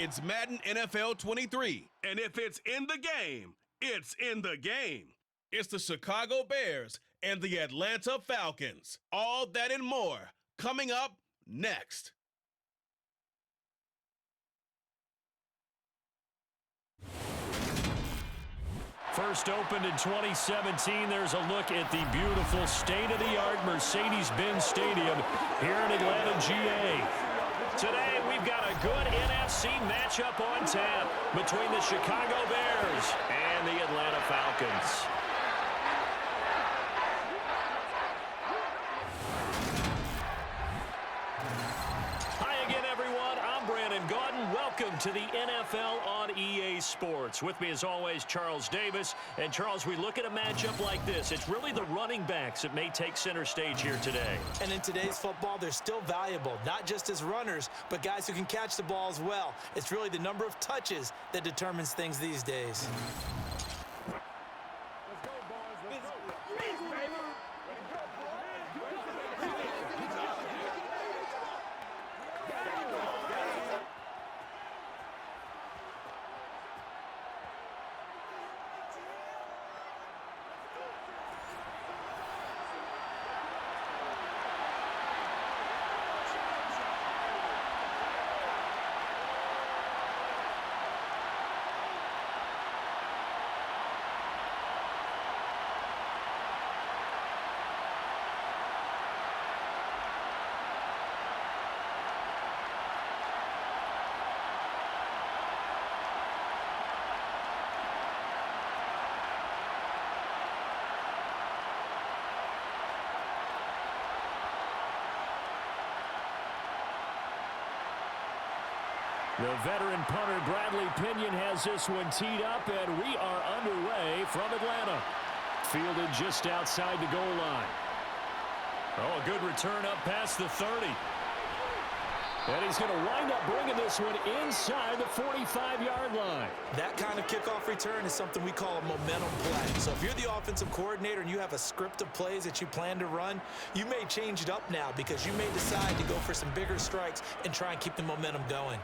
It's Madden NFL 23, and if it's in the game, it's in the game. It's the Chicago Bears and the Atlanta Falcons. All that and more coming up next. First opened in 2017, there's a look at the beautiful state-of-the-art Mercedes-Benz Stadium here in Atlanta, GA. Today, we've got a good NFC matchup on tap between the Chicago Bears and the Atlanta Falcons. Welcome to the NFL on EA Sports. With me, as always, Charles Davis. And, Charles, we look at a matchup like this. It's really the running backs that may take center stage here today. And in today's football, they're still valuable, not just as runners, but guys who can catch the ball as well. It's really the number of touches that determines things these days. The veteran punter Bradley Pinion has this one teed up, and we are underway from Atlanta. Fielded just outside the goal line. Oh, a good return up past the 30. And he's going to wind up bringing this one inside the 45-yard line. That kind of kickoff return is something we call a momentum play. So if you're the offensive coordinator and you have a script of plays that you plan to run, you may change it up now because you may decide to go for some bigger strikes and try and keep the momentum going.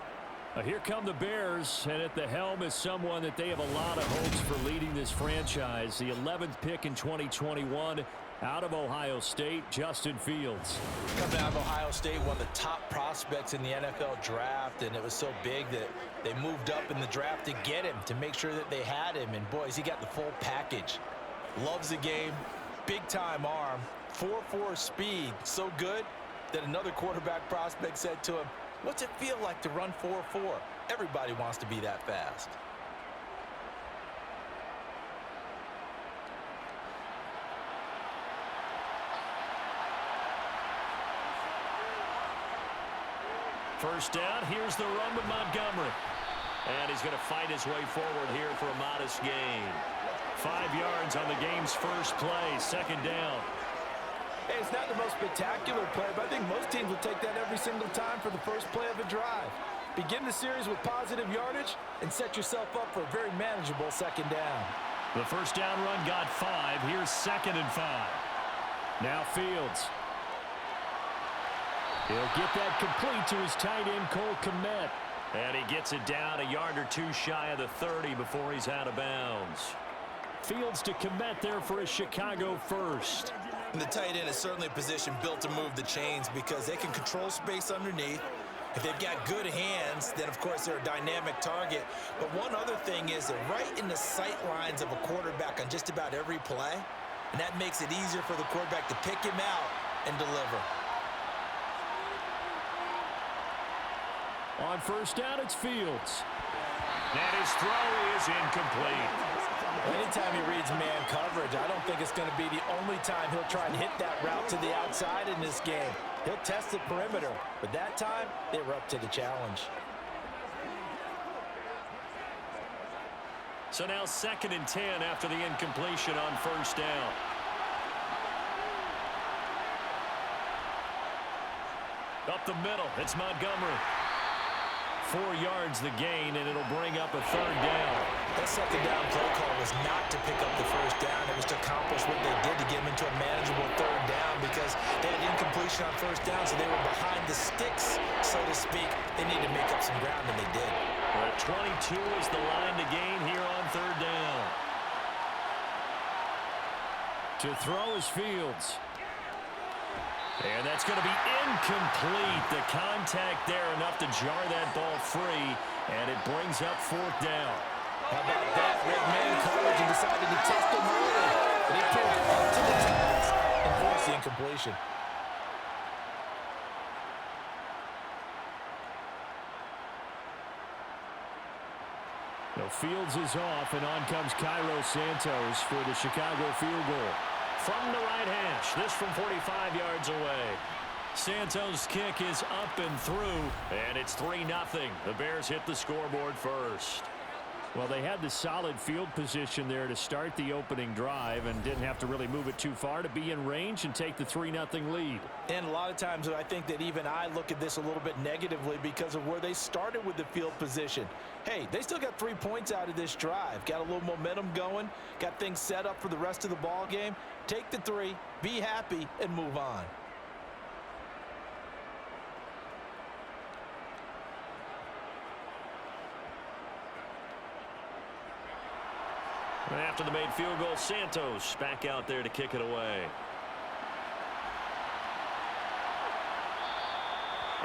Here come the Bears, and at the helm is someone that they have a lot of hopes for leading this franchise. The 11th pick in 2021 out of Ohio State, Justin Fields. Coming out of Ohio State, one of the top prospects in the NFL draft, and it was so big that they moved up in the draft to get him, to make sure that they had him. And, boys, he got the full package. Loves the game, big-time arm, 4.4 speed, so good that another quarterback prospect said to him, "What's it feel like to run 4.4? Everybody wants to be that fast." First down, here's the run with Montgomery. And he's going to fight his way forward here for a modest gain. 5 yards on the game's first play, second down. Hey, it's not the most spectacular play, but I think most teams will take that every single time for the first play of a drive. Begin the series with positive yardage and set yourself up for a very manageable second down. The first down run got 5. Here's 2nd and 5. Now Fields. He'll get that complete to his tight end, Cole Kmet. And he gets it down a yard or two shy of the 30 before he's out of bounds. Fields to Kmet there for a Chicago first. And the tight end is certainly a position built to move the chains because they can control space underneath. If they've got good hands, then, of course, they're a dynamic target. But one other thing is they're right in the sight lines of a quarterback on just about every play, and that makes it easier for the quarterback to pick him out and deliver. On first down, it's Fields. And his throw is incomplete. Anytime he reads man coverage, I don't think it's going to be the only time he'll try and hit that route to the outside in this game. He'll test the perimeter, but that time, they were up to the challenge. So now 2nd and 10 after the incompletion on first down. Up the middle, it's Montgomery. 4 yards the gain, and it'll bring up a 3rd down. That second down play call was not to pick up the first down. It was to accomplish what they did to get them into a manageable 3rd down because they had incompletion on first down, so they were behind the sticks, so to speak. They needed to make up some ground, and they did. Well, 22 is the line to gain here on third down. To throw is Fields. And that's going to be incomplete. The contact there enough to jar that ball free, and it brings up fourth down. How about that? Red man coverage and decided to test him early. And he pulled up to the task and forced the incompletion. Now Fields is off, and on comes Cairo Santos for the Chicago field goal. From the right hash, this from 45 yards away. Santos' kick is up and through, and it's 3-0. The Bears hit the scoreboard first. Well, they had the solid field position there to start the opening drive and didn't have to really move it too far to be in range and take the 3-0 lead. And a lot of times I think that even I look at this a little bit negatively because of where they started with the field position. Hey, they still got 3 points out of this drive. Got a little momentum going. Got things set up for the rest of the ball game. Take the 3, be happy, and move on. After the made field goal, Santos back out there to kick it away.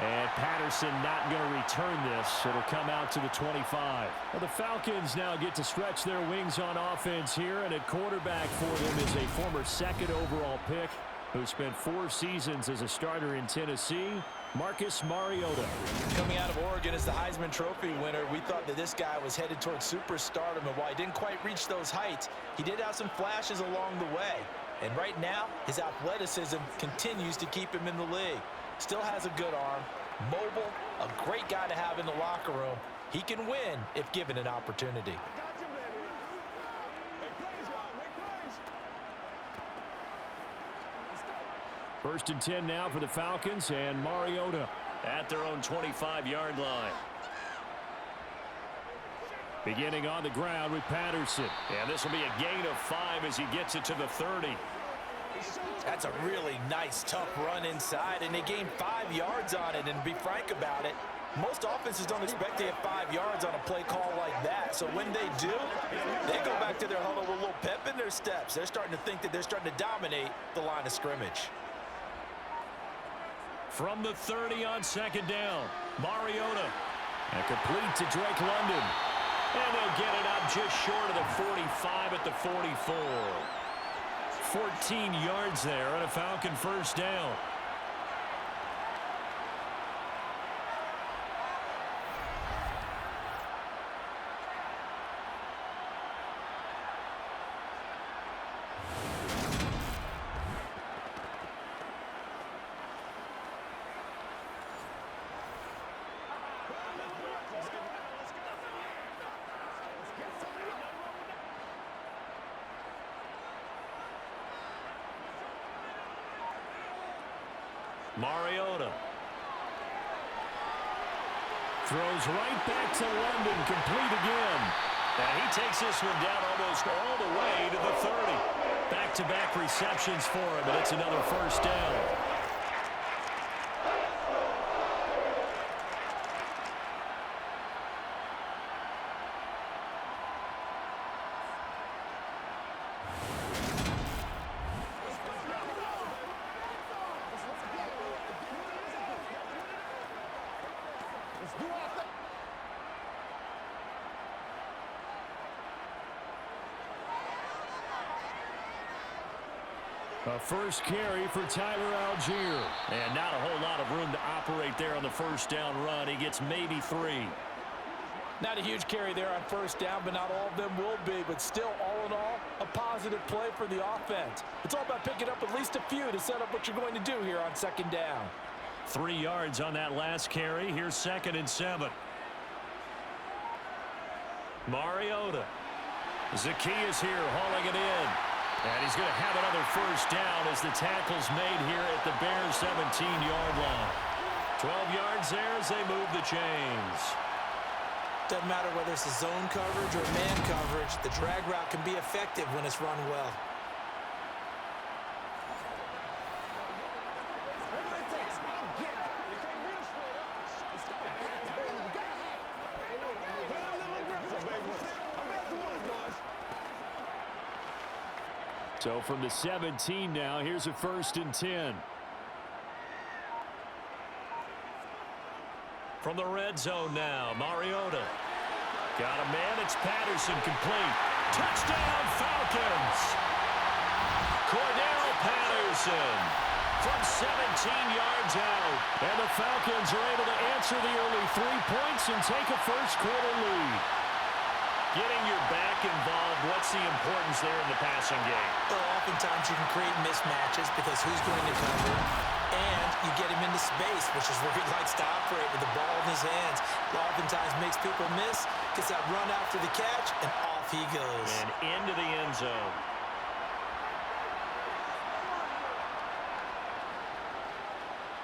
And Patterson not going to return this. It'll come out to the 25. Well, the Falcons now get to stretch their wings on offense here, and at quarterback for them is a former second overall pick who spent 4 seasons as a starter in Tennessee, Marcus Mariota. Coming out of Oregon as the Heisman Trophy winner, we thought that this guy was headed towards superstardom, and while he didn't quite reach those heights, he did have some flashes along the way. And right now, his athleticism continues to keep him in the league. Still has a good arm, mobile, a great guy to have in the locker room. He can win if given an opportunity. First and 10 now for the Falcons, and Mariota at their own 25-yard line. Beginning on the ground with Patterson. And this will be a gain of 5 as he gets it to the 30. That's a really nice, tough run inside, and they gained 5 yards on it. And to be frank about it, most offenses don't expect to get 5 yards on a play call like that. So when they do, they go back to their huddle with a little pep in their steps. They're starting to think that they're starting to dominate the line of scrimmage. From the 30 on second down, Mariota. And complete to Drake London. And they'll get it out just short of the 45 at the 44. 14 yards there and a Falcon first down. Mariota throws right back to London, complete again. And he takes this one down almost all the way to the 30. Back-to-back receptions for him, and it's another first down. A first carry for Tyler Algier. And not a whole lot of room to operate there on the first down run. He gets maybe 3. Not a huge carry there on first down, but not all of them will be. But still, all in all, a positive play for the offense. It's all about picking up at least a few to set up what you're going to do here on second down. 3 yards on that last carry. Here's 2nd and 7. Mariota. Zacchaeus here hauling it in. And he's going to have another first down as the tackle's made here at the Bears' 17-yard line. 12 yards there as they move the chains. Doesn't matter whether it's a zone coverage or man coverage, the drag route can be effective when it's run well. So from the 17 now, here's a 1st and 10. From the red zone now, Mariota. Got a man, it's Patterson, complete. Touchdown, Falcons! Cordell Patterson from 17 yards out. And the Falcons are able to answer the early 3 points and take a first-quarter lead. Getting your back involved, what's the importance there in the passing game? Well, oftentimes you can create mismatches because who's going to cover, and you get him into space, which is where he likes to operate with the ball in his hands. It oftentimes makes people miss, gets that run after the catch, and off he goes. And into the end zone.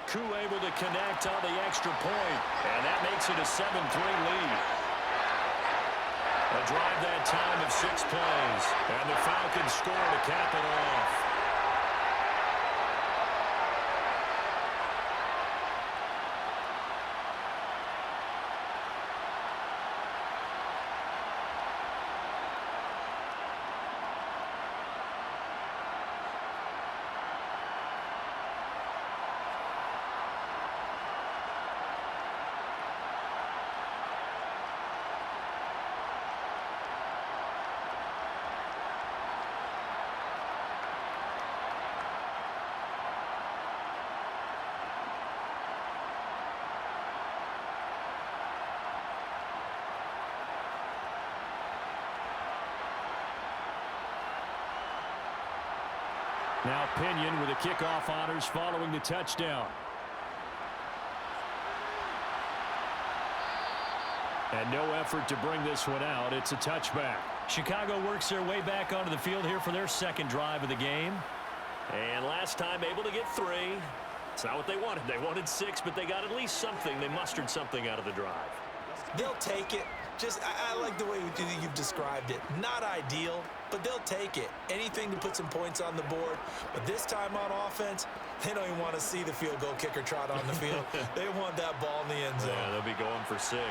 Koo able to connect on the extra point, and that makes it a 7-3 lead. A drive that time of 6 plays, and the Falcons score to cap it off. Now Pinion with the kickoff honors following the touchdown. And no effort to bring this one out. It's a touchback. Chicago works their way back onto the field here for their second drive of the game. And last time able to get 3. It's not what they wanted. They wanted 6, but they got at least something. They mustered something out of the drive. They'll take it. I like the way you've described it. Not ideal, but they'll take it. Anything to put some points on the board. But this time on offense, they don't even want to see the field goal kicker trot on the field. They want that ball in the end zone. Yeah, they'll be going for 6.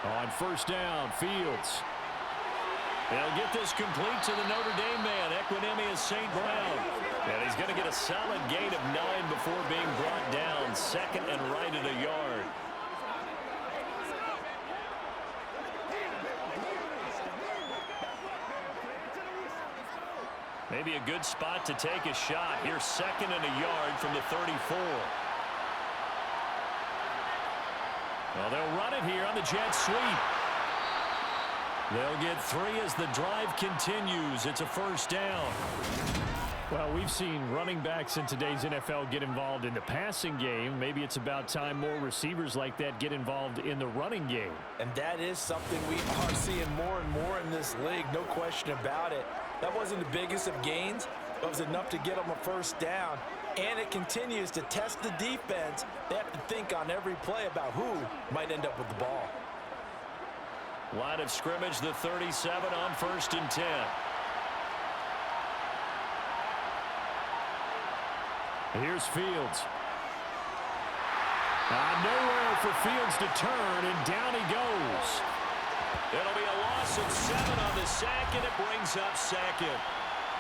On first down, Fields. They'll get this complete to the Notre Dame man, Equinemius St. Brown. And he's going to get a solid gain of 9 before being brought down. 2nd and right at a yard. Maybe a good spot to take a shot. Here's 2nd and a yard from the 34. Well, they'll run it here on the jet sweep. They'll get 3 as the drive continues. It's a first down. Well, we've seen running backs in today's NFL get involved in the passing game. Maybe it's about time more receivers like that get involved in the running game. And that is something we are seeing more and more in this league, no question about it. That wasn't the biggest of gains, but it was enough to get them a first down. And it continues to test the defense. They have to think on every play about who might end up with the ball. Line of scrimmage, the 37 on 1st and 10. Here's Fields. Nowhere for Fields to turn, and down he goes. It'll be a loss of 7 on the sack, and it brings up 2nd.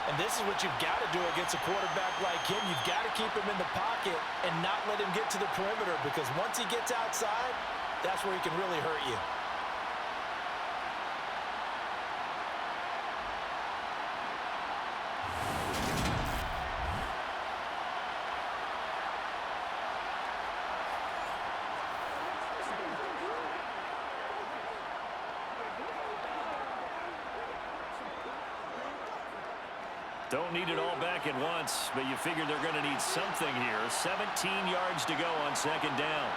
And this is what you've got to do against a quarterback like him. You've got to keep him in the pocket and not let him get to the perimeter, because once he gets outside, that's where he can really hurt you. Don't need it all back at once, but you figure they're going to need something here. 17 yards to go on 2nd down.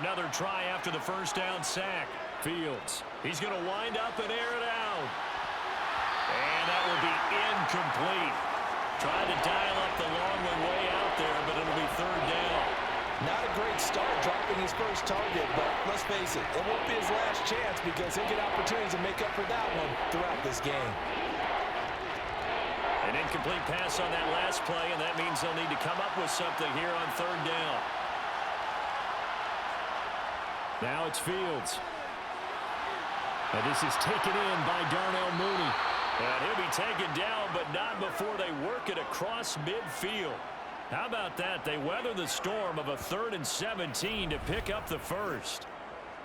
Another try after the first down sack. Fields. He's going to wind up and air it out. And that will be incomplete. Tried to dial up the long one way out there, but it'll be 3rd down. Not a great start dropping his first target, but let's face it, it won't be his last chance because he'll get opportunities to make up for that one throughout this game. An incomplete pass on that last play, and that means they'll need to come up with something here on 3rd down. Now it's Fields. And this is taken in by Darnell Mooney. And he'll be taken down, but not before they work it across midfield. How about that? They weather the storm of a 3rd and 17 to pick up the first.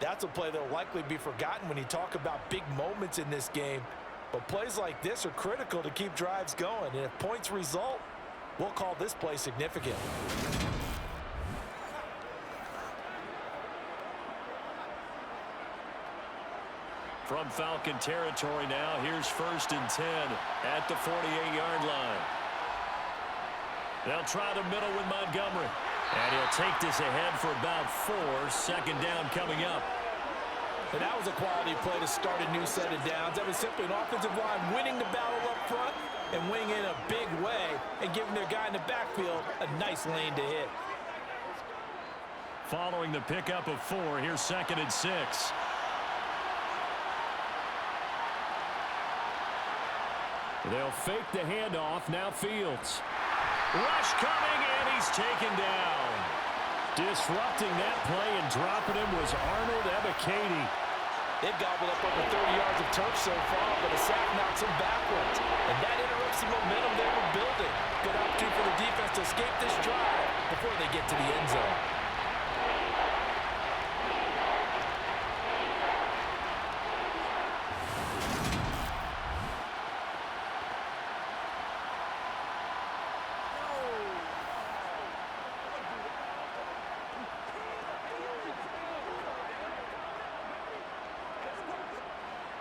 That's a play that will likely be forgotten when you talk about big moments in this game. But plays like this are critical to keep drives going. And if points result, we'll call this play significant. From Falcon territory now, here's 1st and 10 at the 48-yard line. They'll try the middle with Montgomery. And he'll take this ahead for about 4. 2nd down coming up. And that was a quality play to start a new set of downs. That was simply an offensive line winning the battle up front and winning in a big way and giving their guy in the backfield a nice lane to hit. Following the pickup of 4, here's 2nd and 6. They'll fake the handoff. Now Fields. Rush coming, and he's taken down. Disrupting that play and dropping him was Arnold Ebiketie. They've gobbled up over 30 yards of turf so far, but a sack knocks them backwards. And that interrupts the momentum they were building. Good opportunity for the defense to escape this drive before they get to the end zone.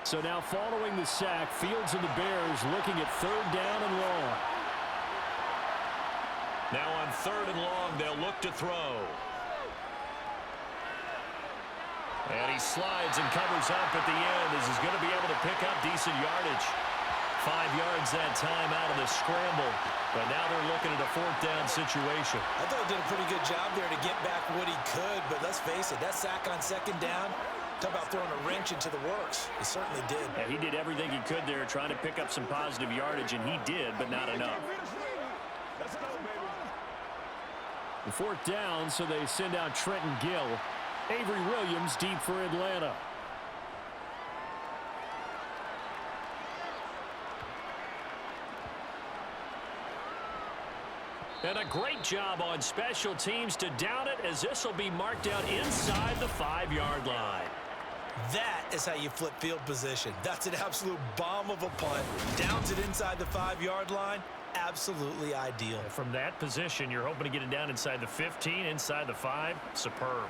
So now following the sack, Fields and the Bears looking at 3rd down and long. Now on 3rd and long, they'll look to throw. And he slides and covers up at the end as he's going to be able to pick up decent yardage. 5 yards that time out of the scramble. But now they're looking at a 4th down situation. I thought he did a pretty good job there to get back what he could, but let's face it, that sack on 2nd down, talk about throwing a wrench into the works. He certainly did. Yeah, he did everything he could there trying to pick up some positive yardage, and he did, but not enough. The 4th down, so they send out Trenton Gill. Avery Williams deep for Atlanta. And a great job on special teams to down it, as this will be marked out inside the 5-yard line. That is how you flip field position. That's an absolute bomb of a punt. Downs it inside the 5-yard line. Absolutely ideal. From that position, you're hoping to get it down inside the 15, inside the 5. Superb.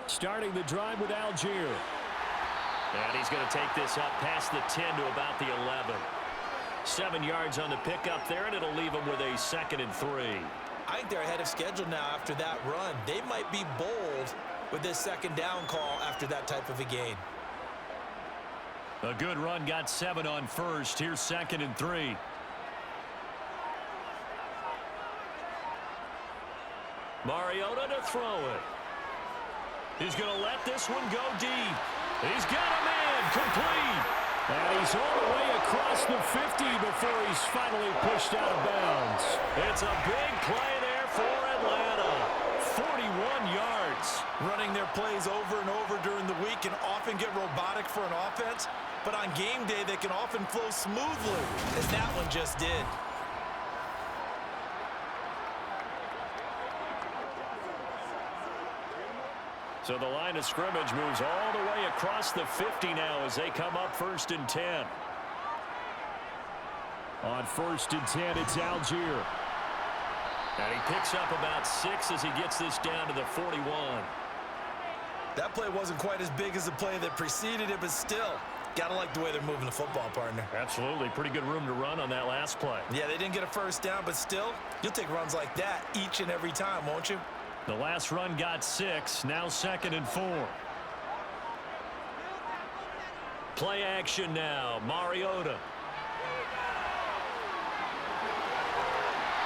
Starting the drive with Algier. And he's going to take this up past the 10 to about the 11. 7 yards on the pickup there, and it'll leave him with a 2nd and 3. I think they're ahead of schedule now after that run. They might be bold with this 2nd down call after that type of a gain. A good run, got 7 on 1st. Here's 2nd and 3. Mariota to throw it. He's going to let this one go deep. He's got a man complete. And he's all the way across the 50 before he's finally pushed out of bounds. It's a big play there for Atlanta. 41 yards. Running their plays over and over during the week can often get robotic for an offense, but on game day they can often flow smoothly, as that one just did. So the line of scrimmage moves all the way across the 50 now as they come up 1st and 10. On 1st and 10, it's Algier. And he picks up about 6 as he gets this down to the 41. That play wasn't quite as big as the play that preceded it, but still, gotta like the way they're moving the football, partner. Absolutely. Pretty good room to run on that last play. Yeah, they didn't get a 1st down, but still, you'll take runs like that each and every time, won't you? The last run got 6, now 2nd and 4. Play action now, Mariota.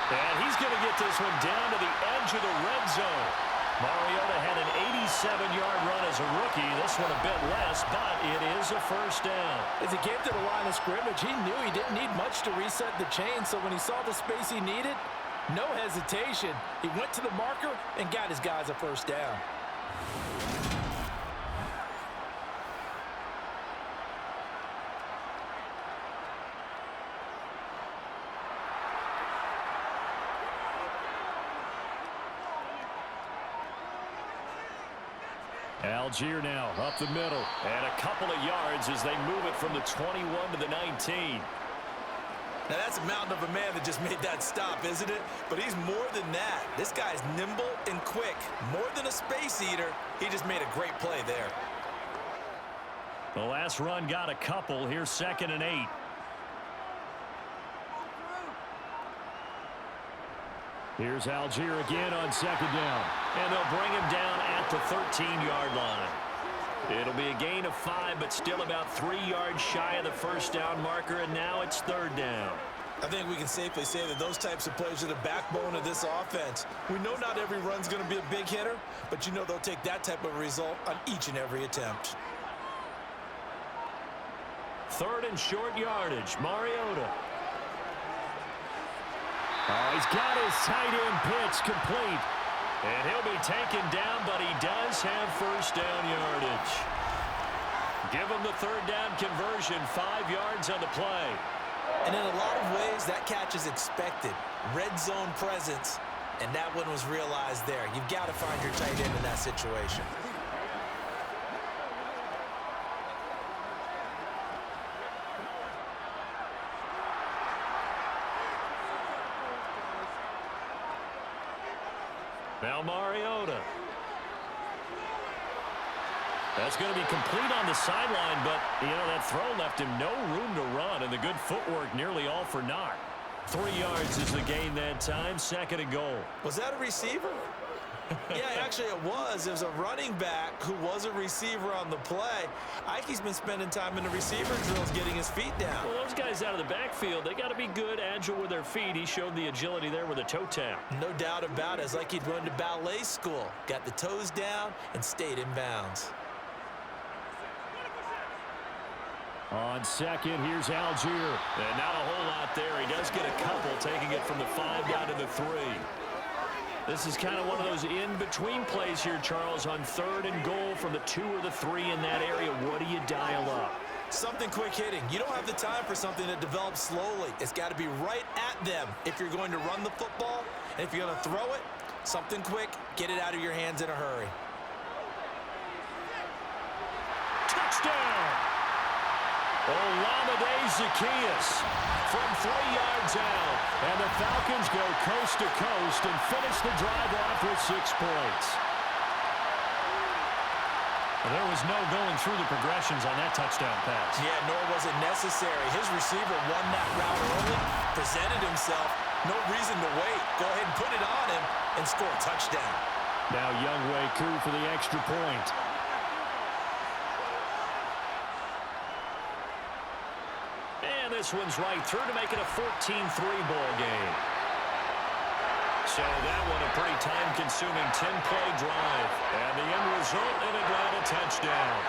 And he's going to get this one down to the edge of the red zone. Mariota had an 87-yard run as a rookie. This one a bit less, but it is a first down. As he came to the line of scrimmage, he knew he didn't need much to reset the chain, so when he saw the space he needed, no hesitation. He went to the marker and got his guys a first down. Algier now up the middle, and a couple of yards as they move it from the 21 to the 19. Now that's a mountain of a man that just made that stop, isn't it? But he's more than that. This guy's nimble and quick. More than a space eater, he just made a great play there. The last run got a couple. Here's 2nd and 8. Here's Algier again on 2nd down. And they'll bring him down at the 13-yard line. It'll be a gain of 5, but still about 3 yards shy of the first down marker, and now it's 3rd down. I think we can safely say that those types of plays are the backbone of this offense. We know not every run's going to be a big hitter, but you know they'll take that type of result on each and every attempt. 3rd and short yardage, Mariota. Oh, he's got his tight end pitch complete. And he'll be taken down, but he does have first down yardage. Give him the 3rd down conversion, 5 yards on the play. And in a lot of ways, that catch is expected. Red zone presence, and that one was realized there. You've got to find your tight end in that situation. Now Mariota. That's going to be complete on the sideline, but, you know, that throw left him no room to run, and the good footwork nearly all for naught. 3 yards is the gain that time, 2nd and goal. Was that a receiver? Yeah, actually it was. It was a running back who was a receiver on the play. Ike's been spending time in the receiver drills getting his feet down. Well, those guys out of the backfield, they got to be good, agile with their feet. He showed the agility there with a toe tap. No doubt about it. It's like he'd run to ballet school. Got the toes down and stayed in bounds. On 2nd, here's Algier. And not a whole lot there. He does get a couple, taking it from the 5 down to the 3. This is kind of one of those in-between plays here, Charles, on 3rd and goal from the 2 or the 3 in that area. What do you dial up? Something quick hitting. You don't have the time for something that develops slowly. It's got to be right at them if you're going to run the football. And if you're going to throw it, something quick, get it out of your hands in a hurry. Touchdown! Olamide Zaccheaus from 3 yards out. And the Falcons go coast to coast and finish the drive off with 6 points. There was no going through the progressions on that touchdown pass. Yeah, nor was it necessary. His receiver won that route early, presented himself. No reason to wait. Go ahead and put it on him and score a touchdown. Now Younghoe Koo for the extra point. And this one's right through to make it a 14-3 ball game. So that one a pretty time-consuming 10-play drive. And the end result, an Atlanta touchdown.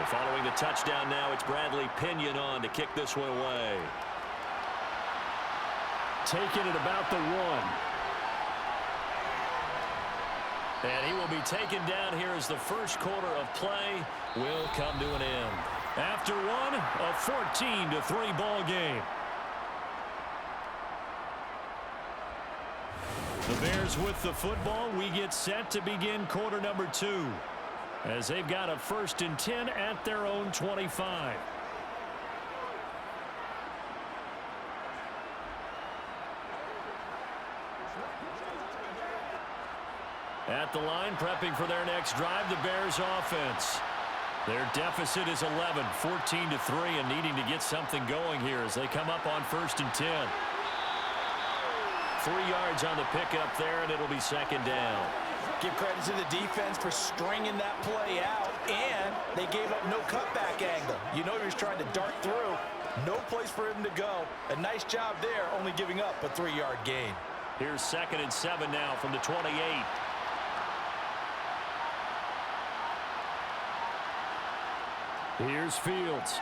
Following the touchdown now, it's Bradley Pinion on to kick this one away. Taking it about the 1. And he will be taken down here as the first quarter of play will come to an end. After one, a 14-3 ball game. The Bears with the football. We get set to begin quarter number 2. As they've got a 1st and 10 at their own 25. At the line, prepping for their next drive, the Bears offense. Their deficit is 11, 14-3, and needing to get something going here as they come up on 1st and 10. 3 yards on the pickup there, and it'll be 2nd down. Give credit to the defense for stringing that play out, and they gave up no cutback angle. You know he was trying to dart through. No place for him to go. A nice job there, only giving up a 3-yard gain. Here's 2nd and 7 now from the 28. Here's Fields.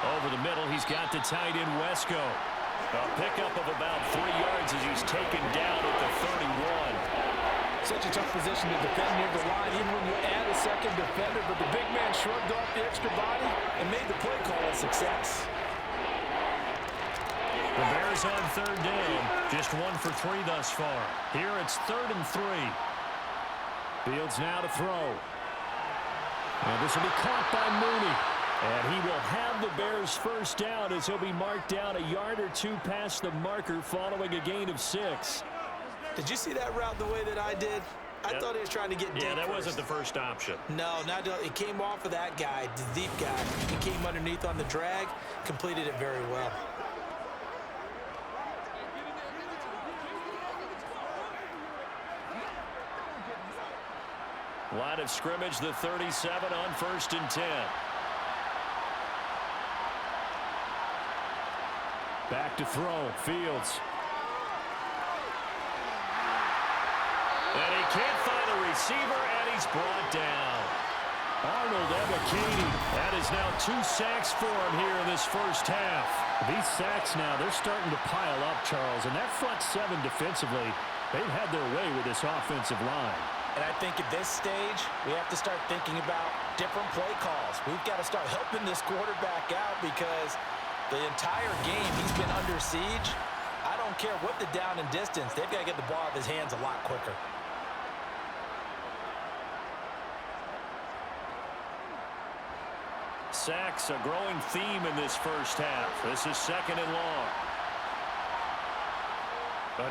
Over the middle, he's got the tight end Wesco. A pickup of about 3 yards as he's taken down at the 31. Such a tough position to defend near the line, even when you add a second defender, but the big man shrugged off the extra body and made the play call a success. The Bears on 3rd down, just 1 for 3 thus far. Here it's 3rd and 3. Fields now to throw. And this will be caught by Mooney. And he will have the Bears' first down as he'll be marked down a yard or 2 past the marker following a gain of 6. Did you see that route the way that I did? I thought he was trying to get deep. Yeah, that wasn't the first option. No, it came off of that guy, the deep guy. He came underneath on the drag, completed it very well. Line of scrimmage, the 37 on 1st and 10. Back to throw, Fields. And he can't find a receiver, and he's brought down. Arnold Ebiketie. That is now 2 sacks for him here in this first half. These sacks now, they're starting to pile up, Charles. And that front 7 defensively, they've had their way with this offensive line. And I think at this stage, we have to start thinking about different play calls. We've got to start helping this quarterback out because the entire game he's been under siege. I don't care what the down and distance. They've got to get the ball out of his hands a lot quicker. Sacks, a growing theme in this first half. This is 2nd and long.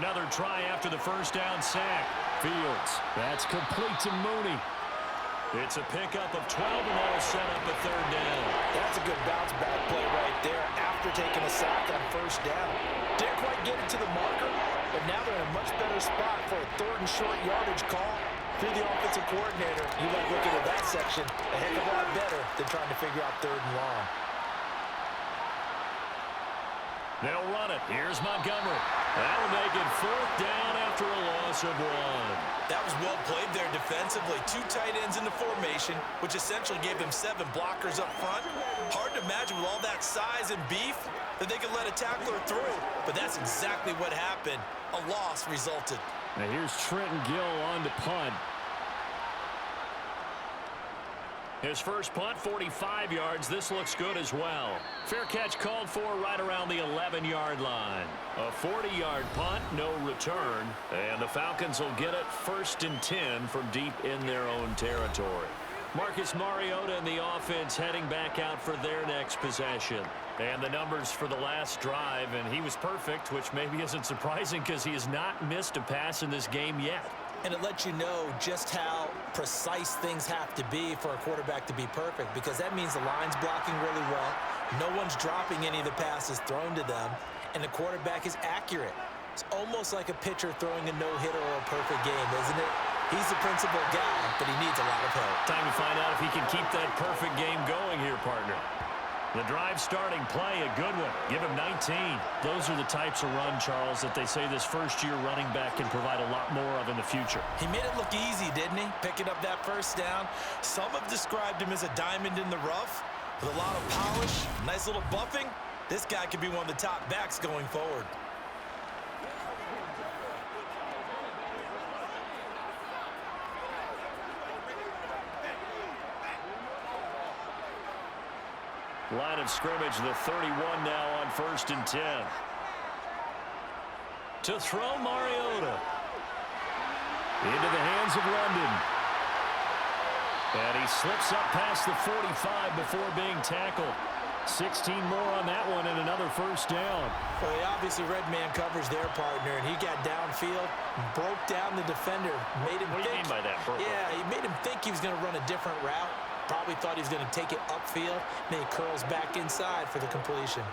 Another try after the first down sack. Fields. That's complete to Mooney. It's a pickup of 12, and that'll set up a 3rd down. That's a good bounce back play right there after taking a sack on 1st down. Didn't quite get it to the marker, but now they're in a much better spot for a 3rd and short yardage call. Through the offensive coordinator, you like looking at that section a heck of a lot better than trying to figure out 3rd and long. They'll run it. Here's Montgomery. That'll make it 4th down after a loss of 1. That was well played there defensively. 2 tight ends in the formation, which essentially gave them 7 blockers up front. Hard to imagine with all that size and beef that they could let a tackler through. But that's exactly what happened. A loss resulted. Now here's Trenton Gill on to punt. His first punt, 45 yards. This looks good as well. Fair catch called for right around the 11-yard line. A 40-yard punt, no return. And the Falcons will get it 1st and 10 from deep in their own territory. Marcus Mariota and the offense heading back out for their next possession. And the numbers for the last drive, and he was perfect, which maybe isn't surprising because he has not missed a pass in this game yet. And it lets you know just how precise things have to be for a quarterback to be perfect, because that means the line's blocking really well, no one's dropping any of the passes thrown to them, and the quarterback is accurate. It's almost like a pitcher throwing a no-hitter or a perfect game, isn't it? He's the principal guy, but he needs a lot of help. Time to find out if he can keep that perfect game going here, partner. The drive starting play, a good one. Give him 19. Those are the types of run, Charles, that they say this first-year running back can provide a lot more of in the future. He made it look easy, didn't he? Picking up that first down. Some have described him as a diamond in the rough with a lot of polish, nice little buffing. This guy could be one of the top backs going forward. Line of scrimmage, the 31 now on 1st and 10. To throw Mariota. Into the hands of London. And he slips up past the 45 before being tackled. 16 more on that one and another first down. Well, they obviously read man coverage their partner, and he got downfield, broke down the defender, made him think. What do you mean by that, Burko? Yeah, he made him think he was going to run a different route. Probably thought he was going to take it upfield. Then he curls back inside for the completion.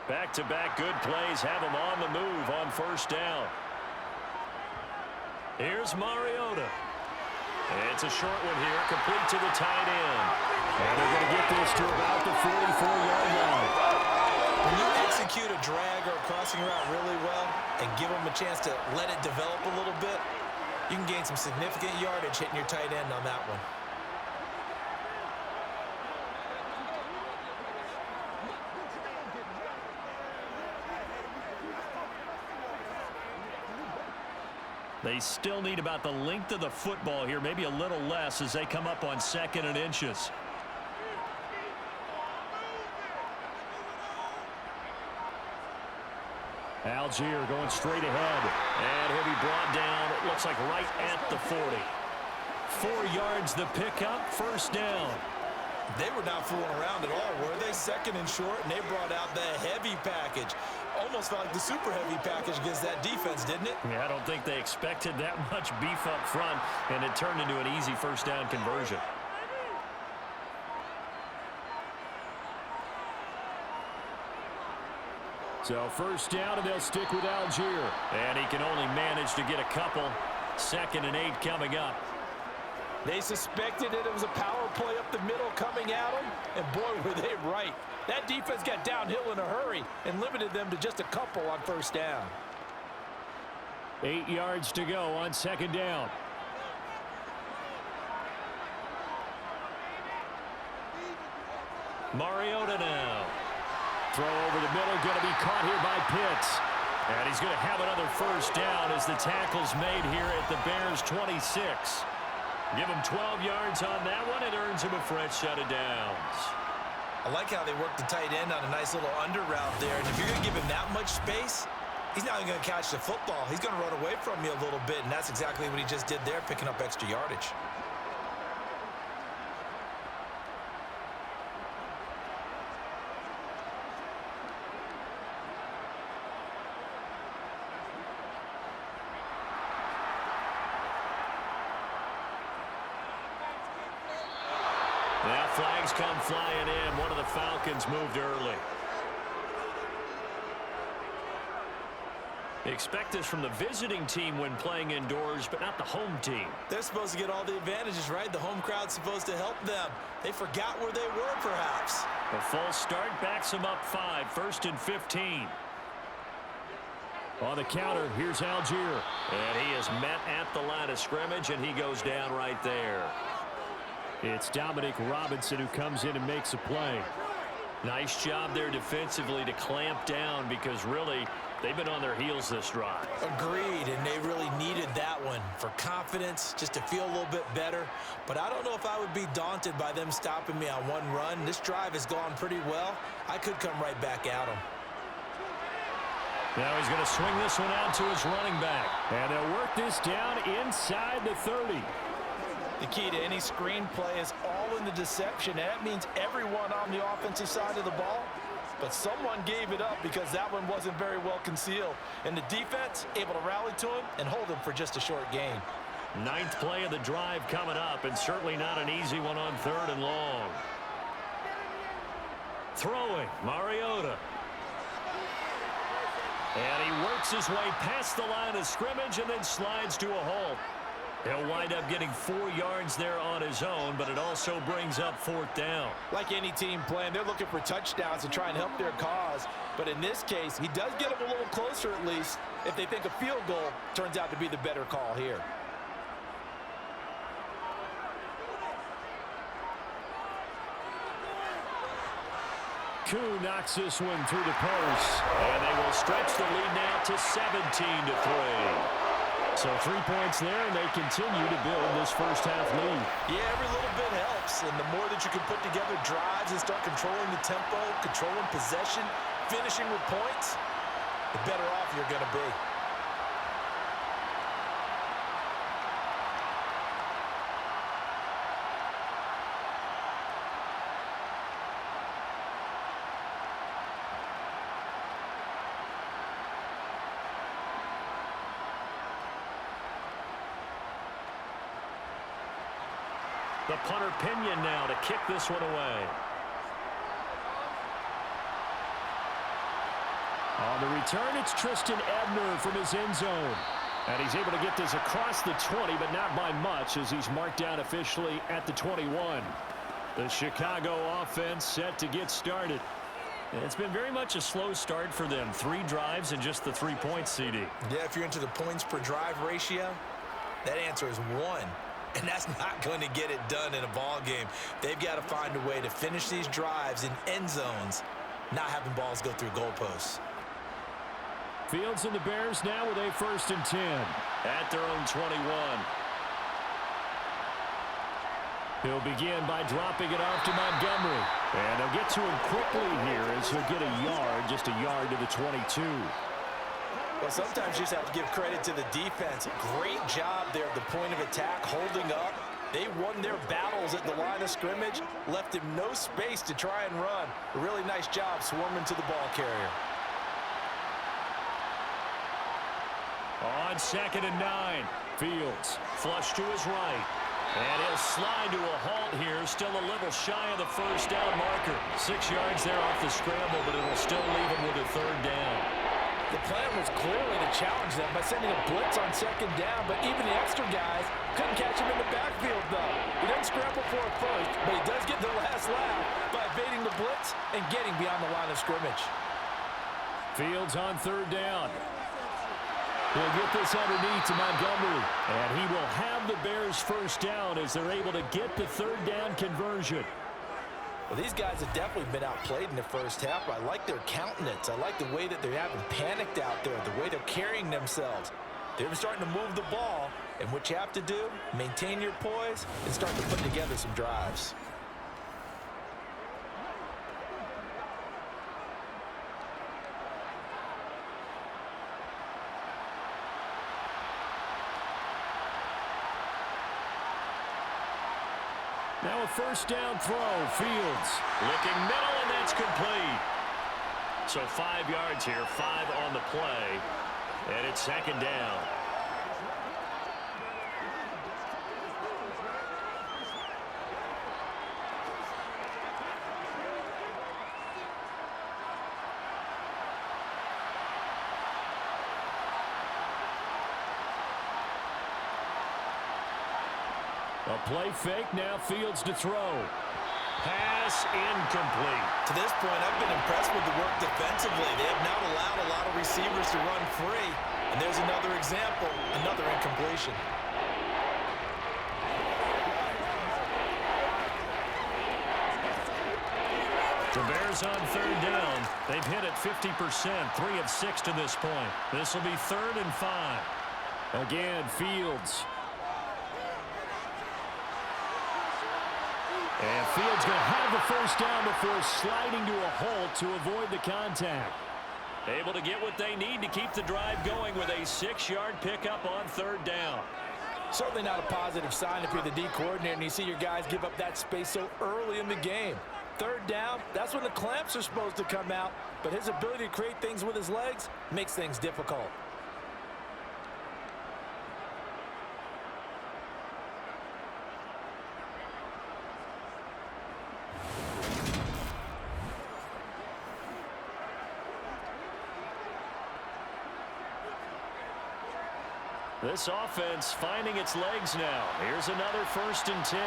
Back-to-back good plays have him on the move on first down. Here's Mariota. It's a short one here, complete to the tight end. And they're going to get this to about the 44-yard line. When you execute a drag or a crossing route really well and give them a chance to let it develop a little bit, you can gain some significant yardage hitting your tight end on that one. They still need about the length of the football here, maybe a little less as they come up on 2nd and inches. Algier going straight ahead. And he'll be brought down, it looks like right at the 40. 4 yards the pickup, first down. They were not fooling around at all, were they? 2nd and short, and they brought out the heavy package. Almost felt like the super heavy package against that defense, didn't it? Yeah, I don't think they expected that much beef up front, and it turned into an easy first down conversion. So first down, and they'll stick with Algier. And he can only manage to get a couple. 2nd and 8 coming up. They suspected it was a power play up the middle coming at them, and boy, were they right. That defense got downhill in a hurry and limited them to just a couple on first down. 8 yards to go on 2nd down. Mariota now. Throw over the middle, going to be caught here by Pitts. And he's going to have another first down as the tackle's made here at the Bears' 26. Give him 12 yards on that one. It earns him a fresh set of downs. I like how they work the tight end on a nice little under route there. And if you're going to give him that much space, he's not even going to catch the football. He's going to run away from you a little bit, and that's exactly what he just did there, picking up extra yardage. Now flags come flying in. One of the Falcons moved early. They expect this from the visiting team when playing indoors, but not the home team. They're supposed to get all the advantages, right? The home crowd's supposed to help them. They forgot where they were, perhaps. A false start backs them up 5, 1st and 15. On the counter, here's Algier. And he is met at the line of scrimmage, and he goes down right there. It's Dominic Robinson who comes in and makes a play. Nice job there defensively to clamp down because really they've been on their heels this drive. Agreed, and they really needed that one for confidence, just to feel a little bit better. But I don't know if I would be daunted by them stopping me on one run. This drive has gone pretty well. I could come right back at them. Now he's going to swing this one out to his running back. And they'll work this down inside the 30. The key to any screen play is all in the deception. That means everyone on the offensive side of the ball. But someone gave it up because that one wasn't very well concealed. And the defense able to rally to him and hold him for just a short gain. 9th play of the drive coming up, and certainly not an easy one on 3rd and long. Throwing, Mariota. And he works his way past the line of scrimmage and then slides to a halt. He'll wind up getting 4 yards there on his own, but it also brings up 4th down. Like any team playing, they're looking for touchdowns to try and help their cause. But in this case, he does get them a little closer at least if they think a field goal turns out to be the better call here. Koo knocks this one through the post, and they will stretch the lead now to 17-3. So 3 points there, and they continue to build this first half lead. Yeah, every little bit helps, and the more that you can put together drives and start controlling the tempo, controlling possession, finishing with points, the better off you're going to be. The punter Pinion now to kick this one away. On the return, it's Tristan Ebner from his end zone. And he's able to get this across the 20, but not by much as he's marked down officially at the 21. The Chicago offense set to get started. It's been very much a slow start for them. 3 drives and just the 3 points, CD. Yeah, if you're into the points per drive ratio, that answer is 1. And that's not going to get it done in a ball game. They've got to find a way to finish these drives in end zones, not having balls go through goalposts. Fields and the Bears now with a 1st and 10 at their own 21. He'll begin by dropping it off to Montgomery. And he'll get to him quickly here as he'll get a yard, just a yard to the 22. Well, sometimes you just have to give credit to the defense. Great job there at the point of attack, holding up. They won their battles at the line of scrimmage, left him no space to try and run. A really nice job swarming to the ball carrier. On 2nd and 9, Fields flush to his right. And he'll slide to a halt here, still a little shy of the 1st down marker. 6 yards there off the scramble, but it'll still leave him with a 3rd down. The plan was clearly to challenge them by sending a blitz on 2nd down, but even the extra guys couldn't catch him in the backfield, though. He doesn't scramble for a 1st, but he does get the last laugh by evading the blitz and getting beyond the line of scrimmage. Fields on 3rd down. He'll get this underneath to Montgomery, and he will have the Bears 1st down as they're able to get the 3rd down conversion. Well, these guys have definitely been outplayed in the 1st half. I like their countenance. I like the way that they haven't panicked out there, the way they're carrying themselves. They're starting to move the ball, and what you have to do, maintain your poise and start to put together some drives. Now a 1st down throw. Fields looking middle, and that's complete. So 5 yards here, 5 on the play, and it's 2nd down. A play fake, now Fields to throw. Pass incomplete. To this point, I've been impressed with the work defensively. They have not allowed a lot of receivers to run free. And there's another example, another incompletion. The Bears on 3rd down. They've hit it 50%, 3 of 6 to this point. This will be 3rd and 5. Again, Fields. And Fields going to have the 1st down before sliding to a halt to avoid the contact. Able to get what they need to keep the drive going with a 6-yard pickup on 3rd down. Certainly not a positive sign if you're the D coordinator and you see your guys give up that space so early in the game. 3rd down, that's when the clamps are supposed to come out, but his ability to create things with his legs makes things difficult. This offense finding its legs now. Here's another 1st and 10.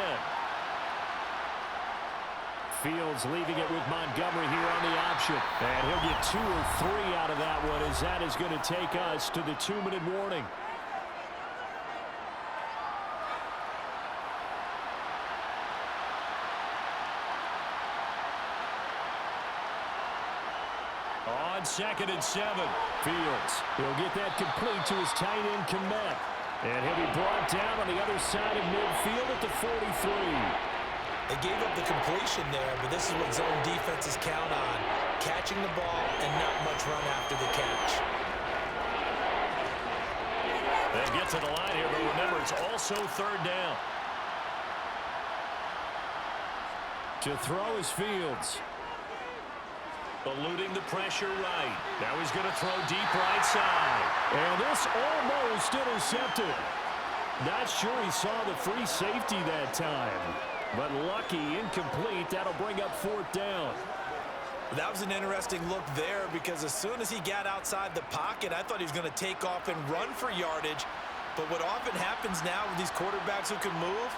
Fields leaving it with Montgomery here on the option. And he'll get 2 or 3 out of that one as that is going to take us to the 2-minute warning. On 2nd and 7, Fields. He'll get that complete to his tight end, Kmet. And he'll be brought down on the other side of midfield at the 43. They gave up the completion there, but this is what zone defenses count on. Catching the ball and not much run after the catch. They'll get to the line here, but remember, it's also third down. To throw is Fields. Eluding the pressure right. Now he's going to throw deep right side. And this almost intercepted. Not sure he saw the free safety that time. But lucky, incomplete. That'll bring up fourth down. That was an interesting look there because as soon as he got outside the pocket, I thought he was going to take off and run for yardage. But what often happens now with these quarterbacks who can move,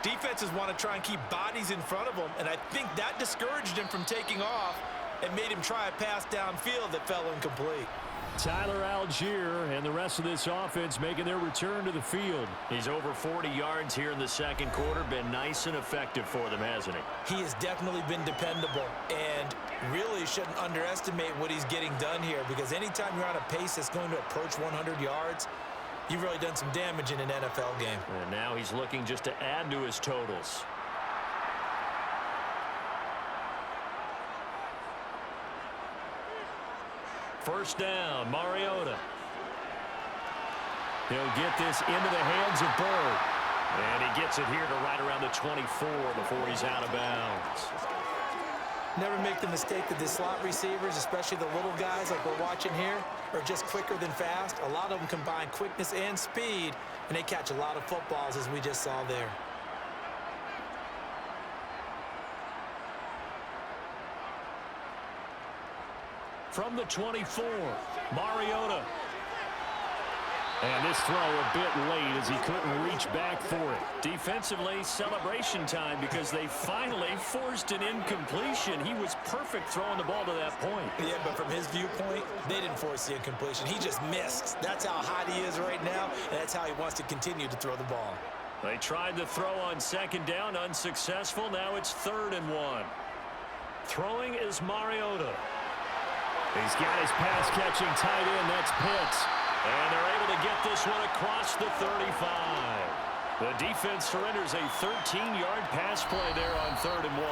defenses want to try and keep bodies in front of them, and I think that discouraged him from taking off and made him try a pass downfield that fell incomplete. Tyler Algier and the rest of this offense making their return to the field. He's over 40 yards here in the second quarter. Been nice and effective for them, hasn't he? He has definitely been dependable, and really shouldn't underestimate what he's getting done here because anytime you're on a pace that's going to approach 100 yards, you've really done some damage in an NFL game. And now he's looking just to add to his totals. First down, Mariota. He'll get this into the hands of Bird. And he gets it here to right around the 24 before he's out of bounds. Never make the mistake that the slot receivers, especially the little guys like we're watching here, are just quicker than fast. A lot of them combine quickness and speed, and they catch a lot of footballs as we just saw there. From the 24, Mariota. And this throw a bit late as he couldn't reach back for it. Defensively, celebration time because they finally forced an incompletion. He was perfect throwing the ball to that point. Yeah, but from his viewpoint, they didn't force the incompletion. He just missed. That's how hot he is right now, and that's how he wants to continue to throw the ball. They tried to throw on second down, unsuccessful. Now it's 3rd and 1. Throwing is Mariota. He's got his pass-catching tight end. That's Pitts. And they're able to get this one across the 35. The defense surrenders a 13-yard pass play there on 3rd and 1.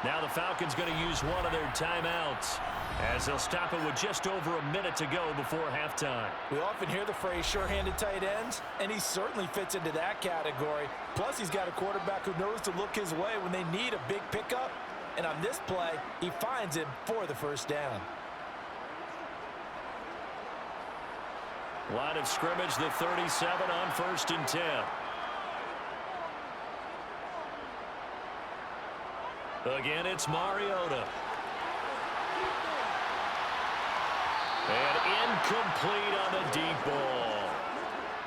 Now the Falcons going to use one of their timeouts as they'll stop it with just over a minute to go before halftime. We often hear the phrase sure-handed tight ends, and he certainly fits into that category. Plus, he's got a quarterback who knows to look his way when they need a big pickup. And on this play, he finds him for the first down. Line of scrimmage, the 37 on 1st and 10. Again, it's Mariota. And incomplete on the deep ball.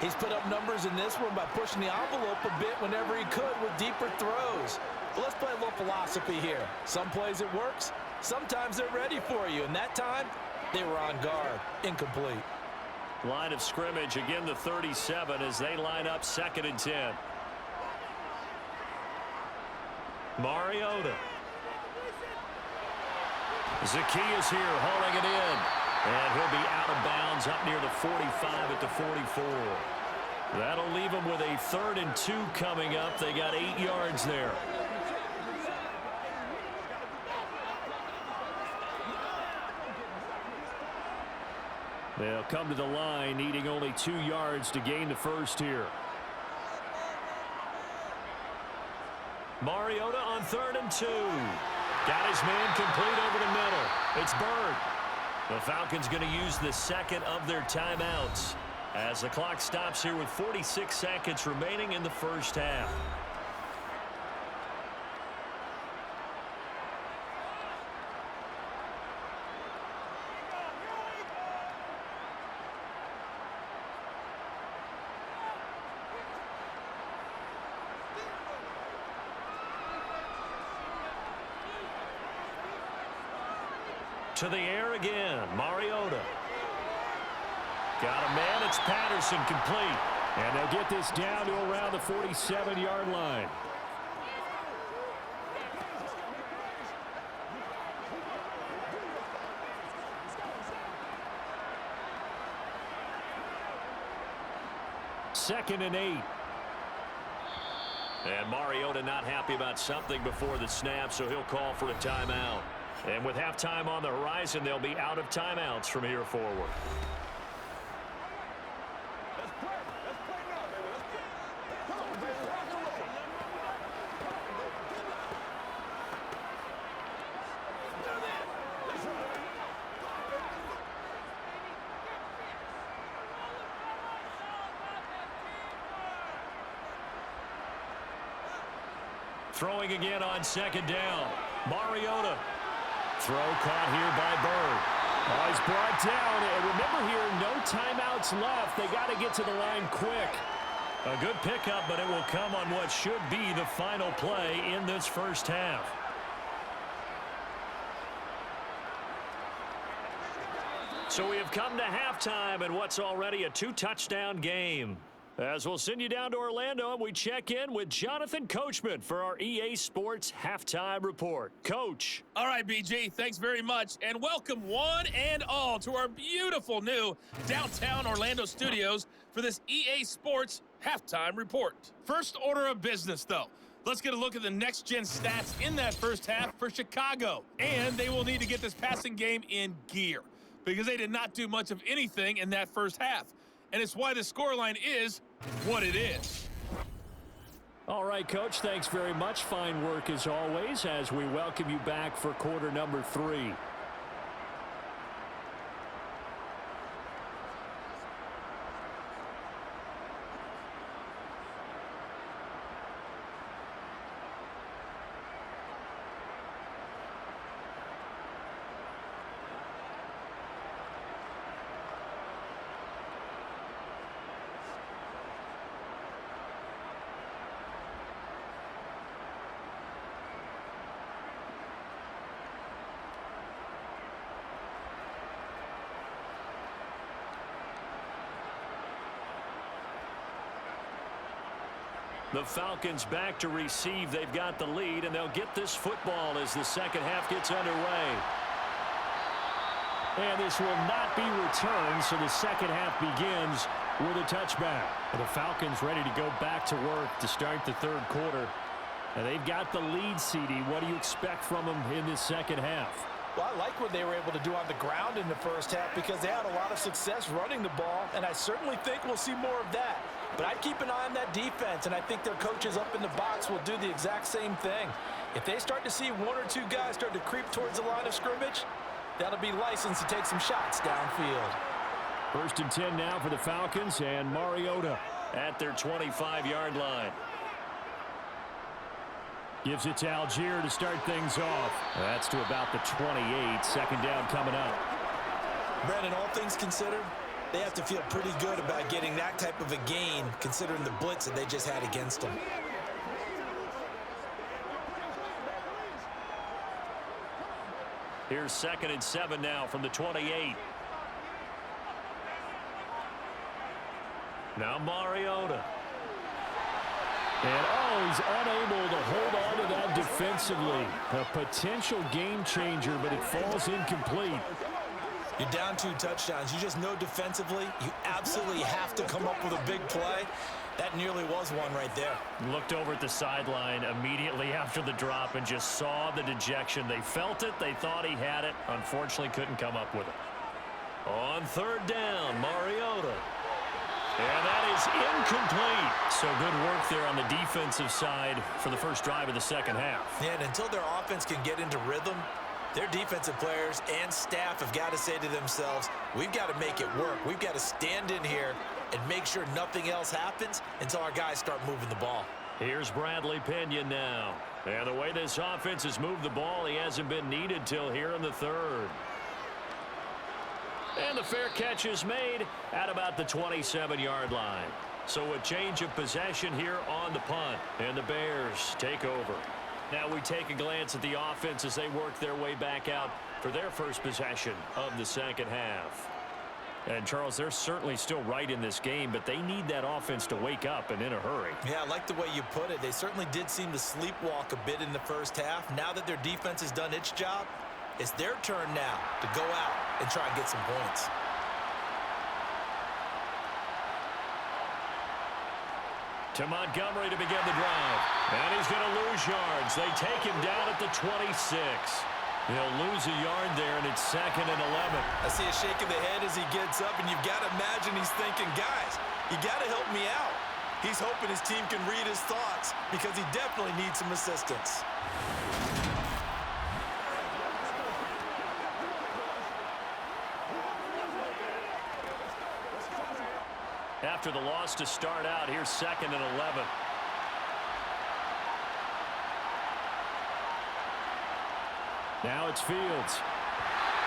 He's put up numbers in this one by pushing the envelope a bit whenever he could with deeper throws. But let's play a little philosophy here. Some plays it works, sometimes they're ready for you. And that time, they were on guard. Incomplete. Line of scrimmage, again the 37 as they line up 2nd and 10. Mariota. Zacchaeus here hauling it in. And he'll be out of bounds up near the 45 at the 44. That'll leave him with a 3rd and 2 coming up. They got 8 yards there. They'll come to the line needing only 2 yards to gain the first here. Mariota on 3rd and 2. Got his man complete over the middle. It's Bird. The Falcons going to use the 2nd of their timeouts as the clock stops here with 46 seconds remaining in the first half. To the air again, Mariota. Got a man, it's Patterson, complete. And they'll get this down to around the 47-yard line. Second and 8. And Mariota not happy about something before the snap, so he'll call for a timeout. And with halftime on the horizon, they'll be out of timeouts from here forward. Throwing again on second down. Mariota. Throw caught here by Bird. Oh, he's brought down. And remember here, no timeouts left. They got to get to the line quick. A good pickup, but it will come on what should be the final play in this first half. So we have come to halftime in what's already a 2-touchdown game. As we'll send you down to Orlando, and we check in with Jonathan Coachman for our EA Sports Halftime Report. Coach. All right, BG, thanks very much, and welcome one and all to our beautiful new downtown Orlando studios for this EA Sports Halftime Report. First order of business, though. Let's get a look at the next-gen stats in that first half for Chicago, and they will need to get this passing game in gear because they did not do much of anything in that first half. And it's why the scoreline is what it is. All right, Coach, thanks very much. Fine work as always as we welcome you back for quarter number 3. The Falcons back to receive. They've got the lead, and they'll get this football as the second half gets underway. And this will not be returned, so the second half begins with a touchback. The Falcons ready to go back to work to start the third quarter. And they've got the lead, CD. What do you expect from them in this second half? Well, I like what they were able to do on the ground in the first half because they had a lot of success running the ball, and I certainly think we'll see more of that. But I'd keep an eye on that defense, and I think their coaches up in the box will do the exact same thing. If they start to see one or two guys start to creep towards the line of scrimmage, that'll be licensed to take some shots downfield. First and 10 now for the Falcons, and Mariota at their 25-yard line. Gives it to Algier to start things off. That's to about the 28. Second down coming up. Brandon, all things considered, they have to feel pretty good about getting that type of a gain considering the blitz that they just had against them. Here's 2nd and 7 now from the 28. Now Mariota. And, he's unable to hold on to that defensively. A potential game changer, but it falls incomplete. You're down 2 touchdowns. You just know defensively you absolutely have to come up with a big play. That nearly was one right there. Looked over at the sideline immediately after the drop and just saw the dejection. They felt it. They thought he had it. Unfortunately, couldn't come up with it. On third down, Mariota. And that is incomplete. So good work there on the defensive side for the first drive of the second half. Yeah, and until their offense can get into rhythm, their defensive players and staff have got to say to themselves, we've got to make it work. We've got to stand in here and make sure nothing else happens until our guys start moving the ball. Here's Bradley Pinion now. And the way this offense has moved the ball, he hasn't been needed till here in the third. And the fair catch is made at about the 27-yard line. So a change of possession here on the punt. And the Bears take over. Now we take a glance at the offense as they work their way back out for their first possession of the second half. And, Charles, they're certainly still right in this game, but they need that offense to wake up and in a hurry. Yeah, I like the way you put it. They certainly did seem to sleepwalk a bit in the first half. Now that their defense has done its job, it's their turn now to go out and try and get some points. To Montgomery to begin the drive. And he's going to lose yards. They take him down at the 26. He'll lose a yard there, and it's 2nd and 11. I see a shake of the head as he gets up, and you've got to imagine he's thinking, guys, you got to help me out. He's hoping his team can read his thoughts because he definitely needs some assistance. After the loss to start out, here's 2nd and 11. Now it's Fields.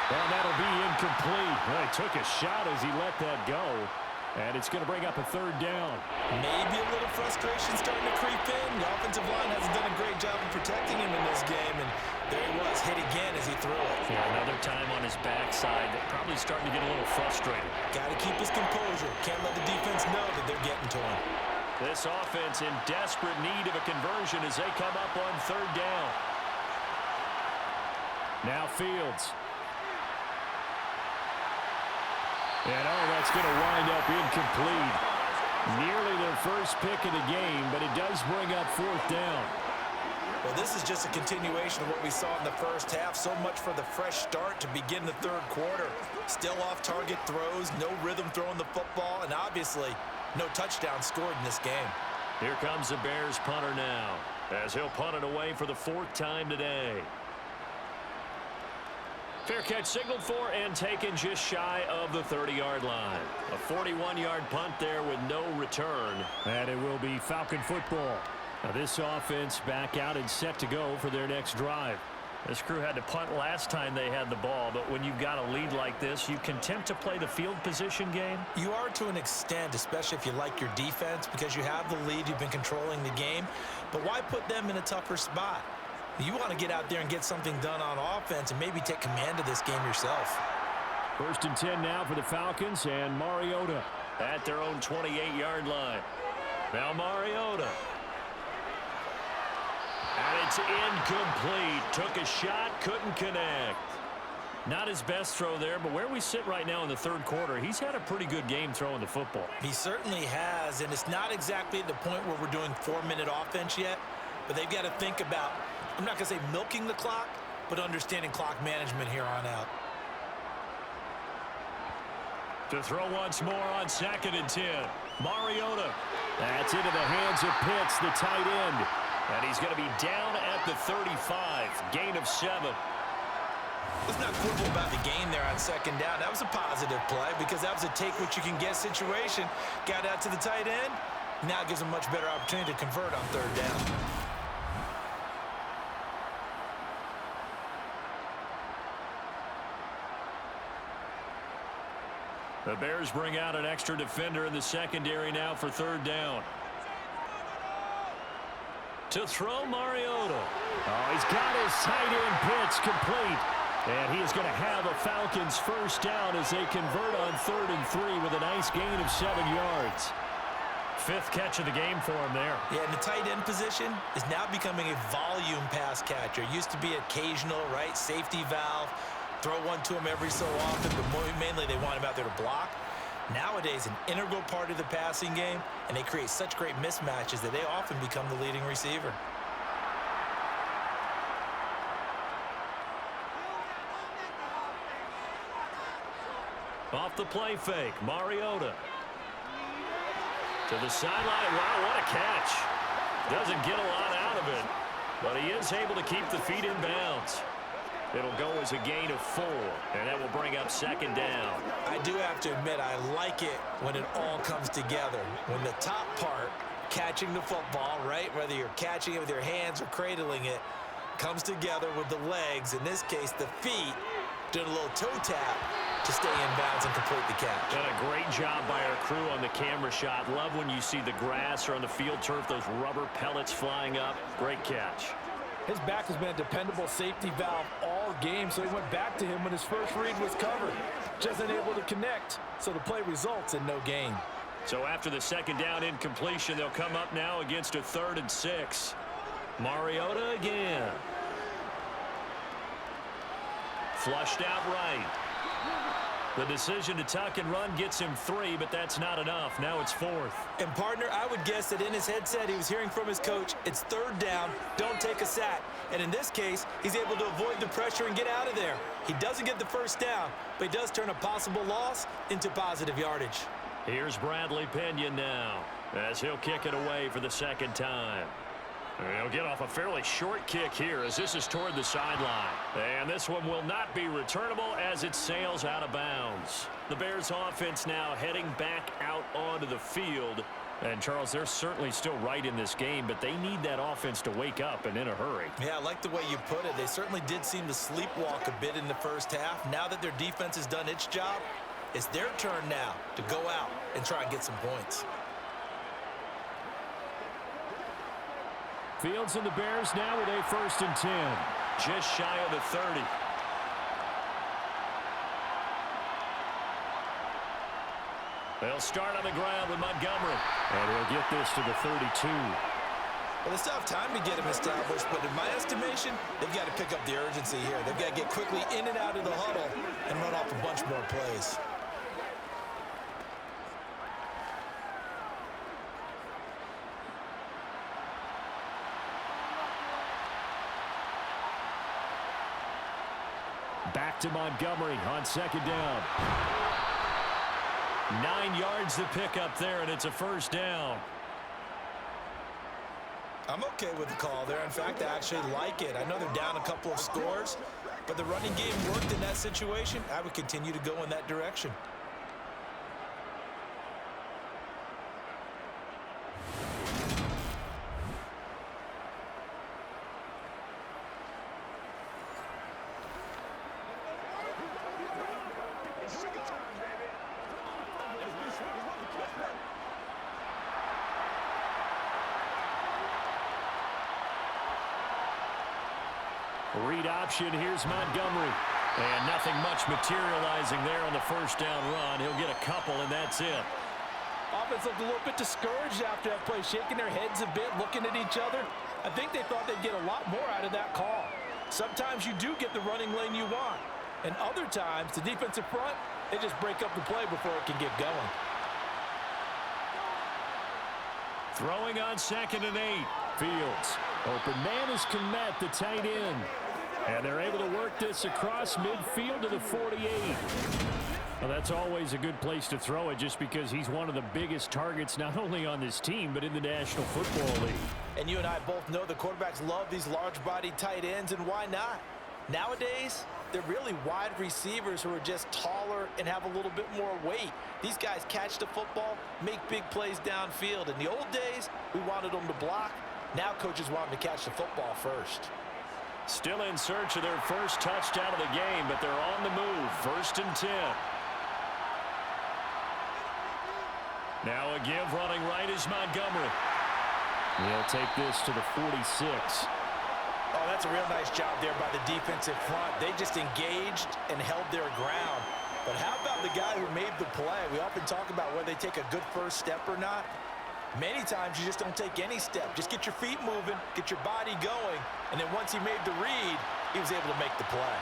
Well, that'll be incomplete. Well, he took a shot as he let that go. And it's going to bring up a 3rd down. Maybe a little frustration starting to creep in. The offensive line hasn't done a great job of protecting him in this game. And there he was, hit again as he threw it. Yeah, another time on his backside. Probably starting to get a little frustrated. Got to keep his composure. Can't let the defense know that they're getting to him. This offense in desperate need of a conversion as they come up on 3rd down. Now Fields. And, that's going to wind up incomplete. Nearly their first pick of the game, but it does bring up 4th down. Well, this is just a continuation of what we saw in the first half. So much for the fresh start to begin the 3rd quarter. Still off-target throws, no rhythm throwing the football, and obviously no touchdown scored in this game. Here comes the Bears punter now, as he'll punt it away for the 4th time today. Fair catch signaled for and taken just shy of the 30-yard line. A 41-yard punt there with no return. And it will be Falcon football. Now this offense back out and set to go for their next drive. This crew had to punt last time they had the ball, but when you've got a lead like this, you can attempt to play the field position game. You are to an extent, especially if you like your defense, because you have the lead, you've been controlling the game. But why put them in a tougher spot? You want to get out there and get something done on offense and maybe take command of this game yourself. 1st and 10 now for the Falcons, and Mariota at their own 28-yard line. Now Mariota. And it's incomplete. Took a shot, couldn't connect. Not his best throw there, but where we sit right now in the 3rd quarter, he's had a pretty good game throwing the football. He certainly has, and it's not exactly at the point where we're doing 4-minute offense yet, but they've got to think about, I'm not going to say milking the clock, but understanding clock management here on out. To throw once more on 2nd and 10. Mariota. That's into the hands of Pitts, the tight end. And he's going to be down at the 35. Gain of 7. Let's not quibble about the gain there on 2nd down. That was a positive play because that was a take-what-you-can-get situation. Got out to the tight end. Now it gives him a much better opportunity to convert on 3rd down. The Bears bring out an extra defender in the secondary now for 3rd down. To throw Mariota. Oh, he's got his tight end Pitts complete. And he is going to have a Falcons 1st down as they convert on 3rd and 3 with a nice gain of 7 yards. 5th catch of the game for him there. Yeah, and the tight end position is now becoming a volume pass catcher. It used to be occasional, right? Safety valve. Throw one to him every so often, but mainly they want him out there to block. Nowadays, an integral part of the passing game, and they create such great mismatches that they often become the leading receiver. Off the play fake, Mariota. To the sideline. Wow, what a catch. Doesn't get a lot out of it, but he is able to keep the feet in bounds. It'll go as a gain of 4, and that will bring up 2nd down. I do have to admit, I like it when it all comes together. When the top part, catching the football, right, whether you're catching it with your hands or cradling it, comes together with the legs, in this case the feet, doing a little toe tap to stay in bounds and complete the catch. Done a great job by our crew on the camera shot. Love when you see the grass or on the field turf, those rubber pellets flying up. Great catch. His back has been a dependable safety valve all game, so he went back to him when his first read was covered. Just unable to connect, so the play results in no gain. So after the 2nd down incompletion, they'll come up now against a 3rd and 6. Mariota again. Flushed out right. The decision to tuck and run gets him 3, but that's not enough. Now it's 4th. And, partner, I would guess that in his headset he was hearing from his coach, it's 3rd down, don't take a sack. And in this case, he's able to avoid the pressure and get out of there. He doesn't get the 1st down, but he does turn a possible loss into positive yardage. Here's Bradley Pinion now, as he'll kick it away for the 2nd time. He'll get off a fairly short kick here as this is toward the sideline. And this one will not be returnable as it sails out of bounds. The Bears offense now heading back out onto the field. And, Charles, they're certainly still right in this game, but they need that offense to wake up and in a hurry. Yeah, I like the way you put it. They certainly did seem to sleepwalk a bit in the first half. Now that their defense has done its job, it's their turn now to go out and try and get some points. Fields and the Bears now with a 1st and 10. Just shy of the 30. They'll start on the ground with Montgomery. And he'll get this to the 32. Well, they still have time to get him established, but in my estimation, they've got to pick up the urgency here. They've got to get quickly in and out of the huddle and run off a bunch more plays. Back to Montgomery on 2nd down. 9 yards to pick up there, and it's a 1st down. I'm okay with the call there. In fact, I actually like it. I know they're down a couple of scores, but the running game worked in that situation. I would continue to go in that direction. Read option, here's Montgomery. And nothing much materializing there on the 1st down run. He'll get a couple, and that's it. Offense looked a little bit discouraged after that play, shaking their heads a bit, looking at each other. I think they thought they'd get a lot more out of that call. Sometimes you do get the running lane you want. And other times, the defensive front, they just break up the play before it can get going. Throwing on 2nd and 8. Fields. Open man is Kmet, the tight end. And they're able to work this across midfield to the 48. Well, that's always a good place to throw it just because he's one of the biggest targets not only on this team but in the National Football League. And you and I both know the quarterbacks love these large-bodied tight ends, and why not? Nowadays, they're really wide receivers who are just taller and have a little bit more weight. These guys catch the football, make big plays downfield. In the old days, we wanted them to block. Now coaches want them to catch the football first. Still in search of their first touchdown of the game, but they're on the move. 1st and 10. Now a give running right is Montgomery. He'll take this to the 46. Oh, that's a real nice job there by the defensive front. They just engaged and held their ground. But how about the guy who made the play? We often talk about whether they take a good first step or not. Many times you just don't take any step. Just get your feet moving, get your body going, and then once he made the read, he was able to make the play.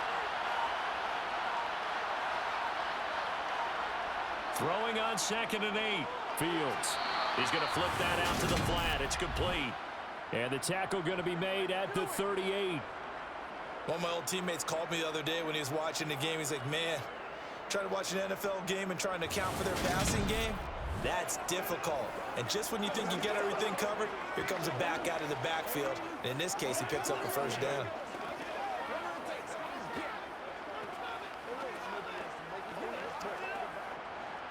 Throwing on 2nd and 8. Fields. He's going to flip that out to the flat. It's complete. And the tackle going to be made at the 38. One of my old teammates called me the other day when he was watching the game. He's like, man, trying to watch an NFL game and trying to account for their passing game, that's difficult. And just when you think you get everything covered, here comes a back out of the backfield. And in this case, he picks up a 1st down.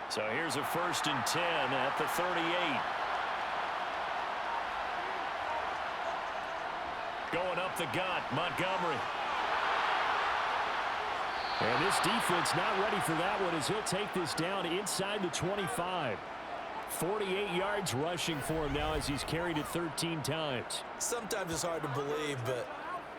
So here's a 1st and 10 at the 38. Going up the gut, Montgomery. And this defense not ready for that one as he'll take this down inside the 25. 48 yards rushing for him now as he's carried it 13 times. Sometimes it's hard to believe, but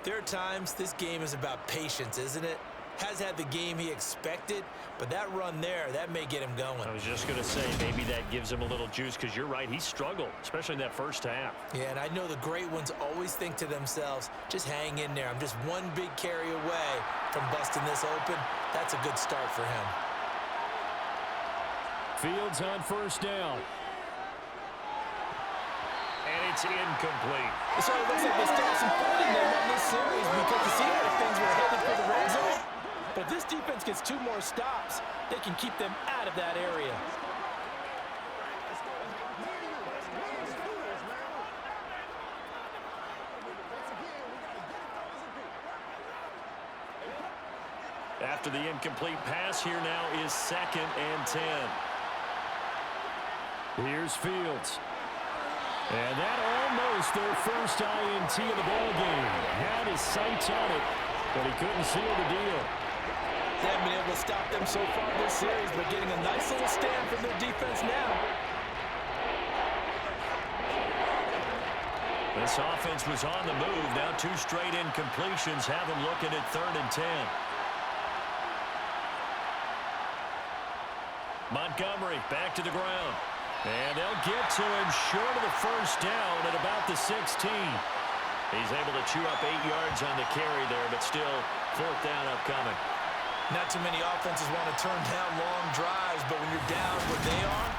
there are times this game is about patience, isn't it? Has had the game he expected, but that run there, that may get him going. I was just going to say, maybe that gives him a little juice because you're right, he struggled, especially in that first half. Yeah, and I know the great ones always think to themselves, just hang in there. I'm just one big carry away from busting this open. That's a good start for him. Fields on first down. And it's incomplete. So it looks like they still have some fun in them on this series because it seemed like things were headed for the red zone. But if this defense gets 2 more stops, they can keep them out of that area. After the incomplete pass, here now is 2nd and 10. Here's Fields. And that almost their first INT of the ball game. Had his sights on it, but he couldn't seal the deal. They haven't been able to stop them so far this series, but getting a nice little stand from their defense now. This offense was on the move. Now 2 straight incompletions have them looking at 3rd and 10. Montgomery back to the ground. And they'll get to him short of the first down at about the 16. He's able to chew up 8 yards on the carry there, but still 4th down upcoming. Not too many offenses want to turn down long drives, but when you're down where they are,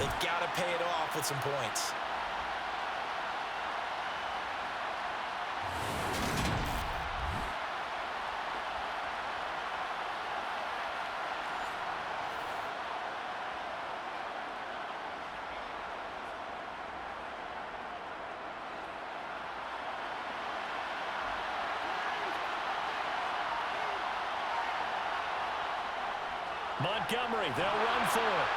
they've got to pay it off with some points. Montgomery, they'll run for it.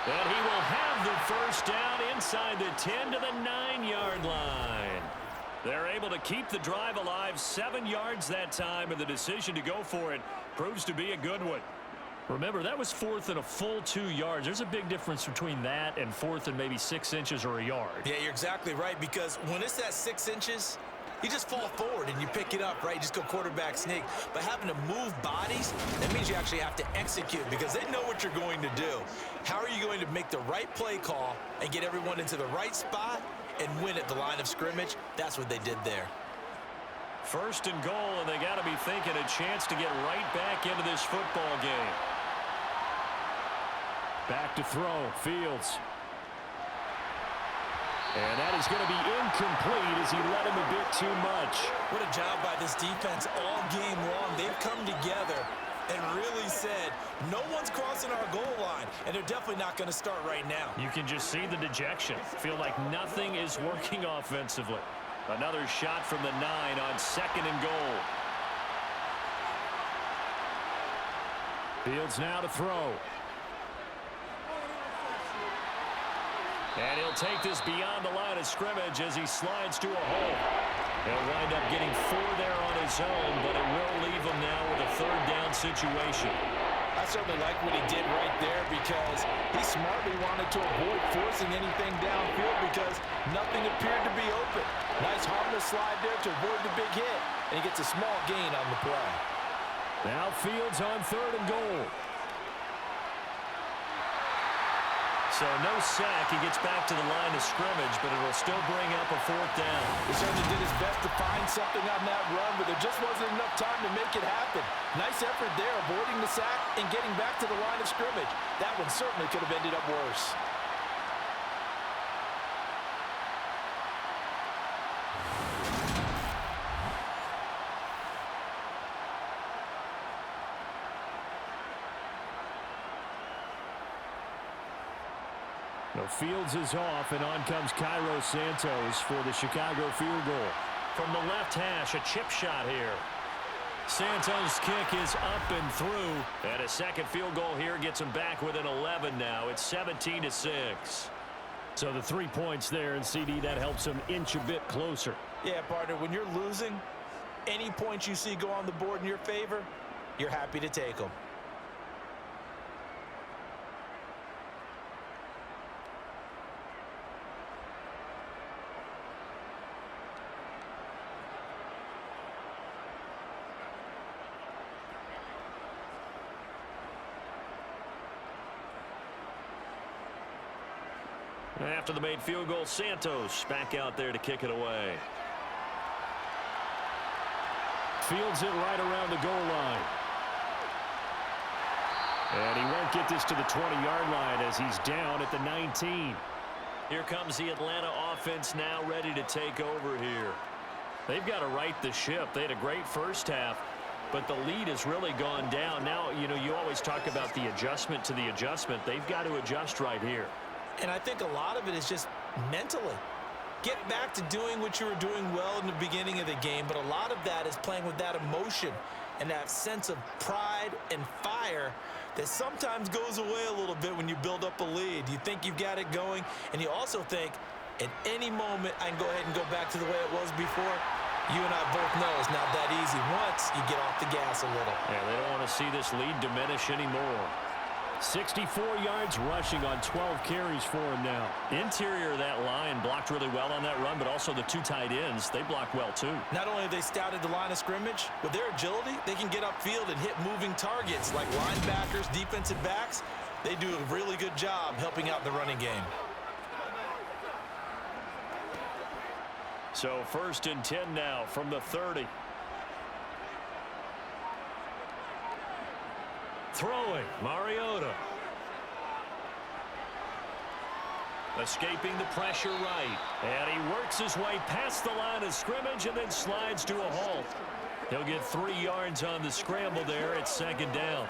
And he will have the first down inside the 10 to the 9-yard line. They're able to keep the drive alive, 7 yards that time, and the decision to go for it proves to be a good one. Remember, that was 4th and a full 2 yards. There's a big difference between that and 4th and maybe 6 inches or a yard. Yeah, you're exactly right, because when it's at 6 inches, you just fall forward and you pick it up, right? You just go quarterback sneak. But having to move bodies, that means you actually have to execute because they know what you're going to do. How are you going to make the right play call and get everyone into the right spot and win at the line of scrimmage? That's what they did there. 1st and goal, and they got to be thinking a chance to get right back into this football game. Back to throw, Fields. And that is going to be incomplete as he led him a bit too much. What a job by this defense all game long. They've come together and really said, no one's crossing our goal line, and they're definitely not going to start right now. You can just see the dejection. Feel like nothing is working offensively. Another shot from the 9 on 2nd and goal. Fields now to throw. And he'll take this beyond the line of scrimmage as he slides to a hole. He'll wind up getting 4 there on his own, but it will leave him now with a 3rd down situation. I certainly like what he did right there because he smartly wanted to avoid forcing anything downfield because nothing appeared to be open. Nice harmless slide there to avoid the big hit, and he gets a small gain on the play. Now Fields on 3rd and goal. So no sack. He gets back to the line of scrimmage, but it'll still bring up a 4th down. He certainly did his best to find something on that run, but there just wasn't enough time to make it happen. Nice effort there, avoiding the sack and getting back to the line of scrimmage. That one certainly could have ended up worse. No, Fields is off, and on comes Cairo Santos for the Chicago field goal. From the left hash, a chip shot here. Santos' kick is up and through. And a second field goal here gets him back within 11 now. It's 17-6. So the 3 points there, and CD, that helps him inch a bit closer. Yeah, partner, when you're losing, any points you see go on the board in your favor, you're happy to take them. After the made field goal, Santos back out there to kick it away. Fields it right around the goal line. And he won't get this to the 20-yard line as he's down at the 19. Here comes the Atlanta offense now ready to take over here. They've got to right the ship. They had a great first half, but the lead has really gone down. Now, you know, you always talk about the adjustment to the adjustment. They've got to adjust right here. And I think a lot of it is just mentally. Get back to doing what you were doing well in the beginning of the game, but a lot of that is playing with that emotion and that sense of pride and fire that sometimes goes away a little bit when you build up a lead. You think you've got it going, and you also think at any moment I can go ahead and go back to the way it was before. You and I both know it's not that easy once you get off the gas a little. Yeah, they don't want to see this lead diminish anymore. 64 yards rushing on 12 carries for him now. Interior of that line blocked really well on that run, but also the two tight ends, they blocked well too. Not only have they scouted the line of scrimmage, with their agility, they can get upfield and hit moving targets like linebackers, defensive backs. They do a really good job helping out the running game. So 1st and 10 now from the 30. Throwing, Mariota. Escaping the pressure right. And he works his way past the line of scrimmage and then slides to a halt. He'll get 3 yards on the scramble there at 2nd down.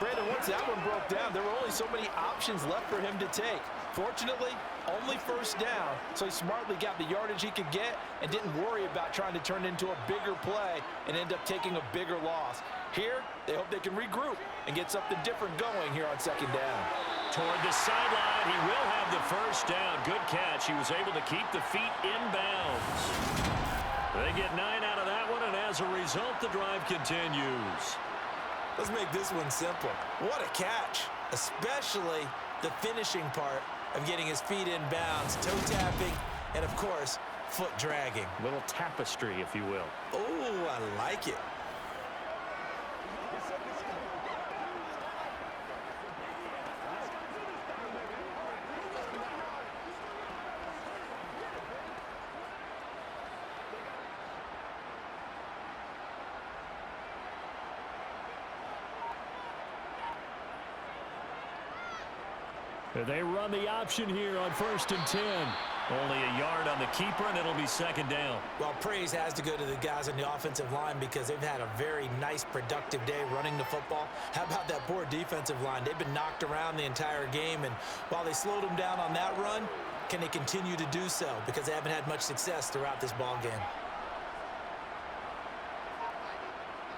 Brandon, once that one broke down, there were only so many options left for him to take. Fortunately, only 1st down, so he smartly got the yardage he could get and didn't worry about trying to turn it into a bigger play and end up taking a bigger loss. Here, they hope they can regroup and get something different going here on 2nd down. Toward the sideline, he will have the 1st down. Good catch. He was able to keep the feet in bounds. They get 9 out of that one, and as a result, the drive continues. Let's make this one simple. What a catch, especially the finishing part of getting his feet in bounds, toe tapping, and of course, foot dragging. Little tapestry, if you will. Oh, I like it. They run the option here on 1st and 10. Only a yard on the keeper, and it'll be 2nd down. Well, praise has to go to the guys on the offensive line because they've had a very nice, productive day running the football. How about that poor defensive line? They've been knocked around the entire game, and while they slowed them down on that run, can they continue to do so? Because they haven't had much success throughout this ball game.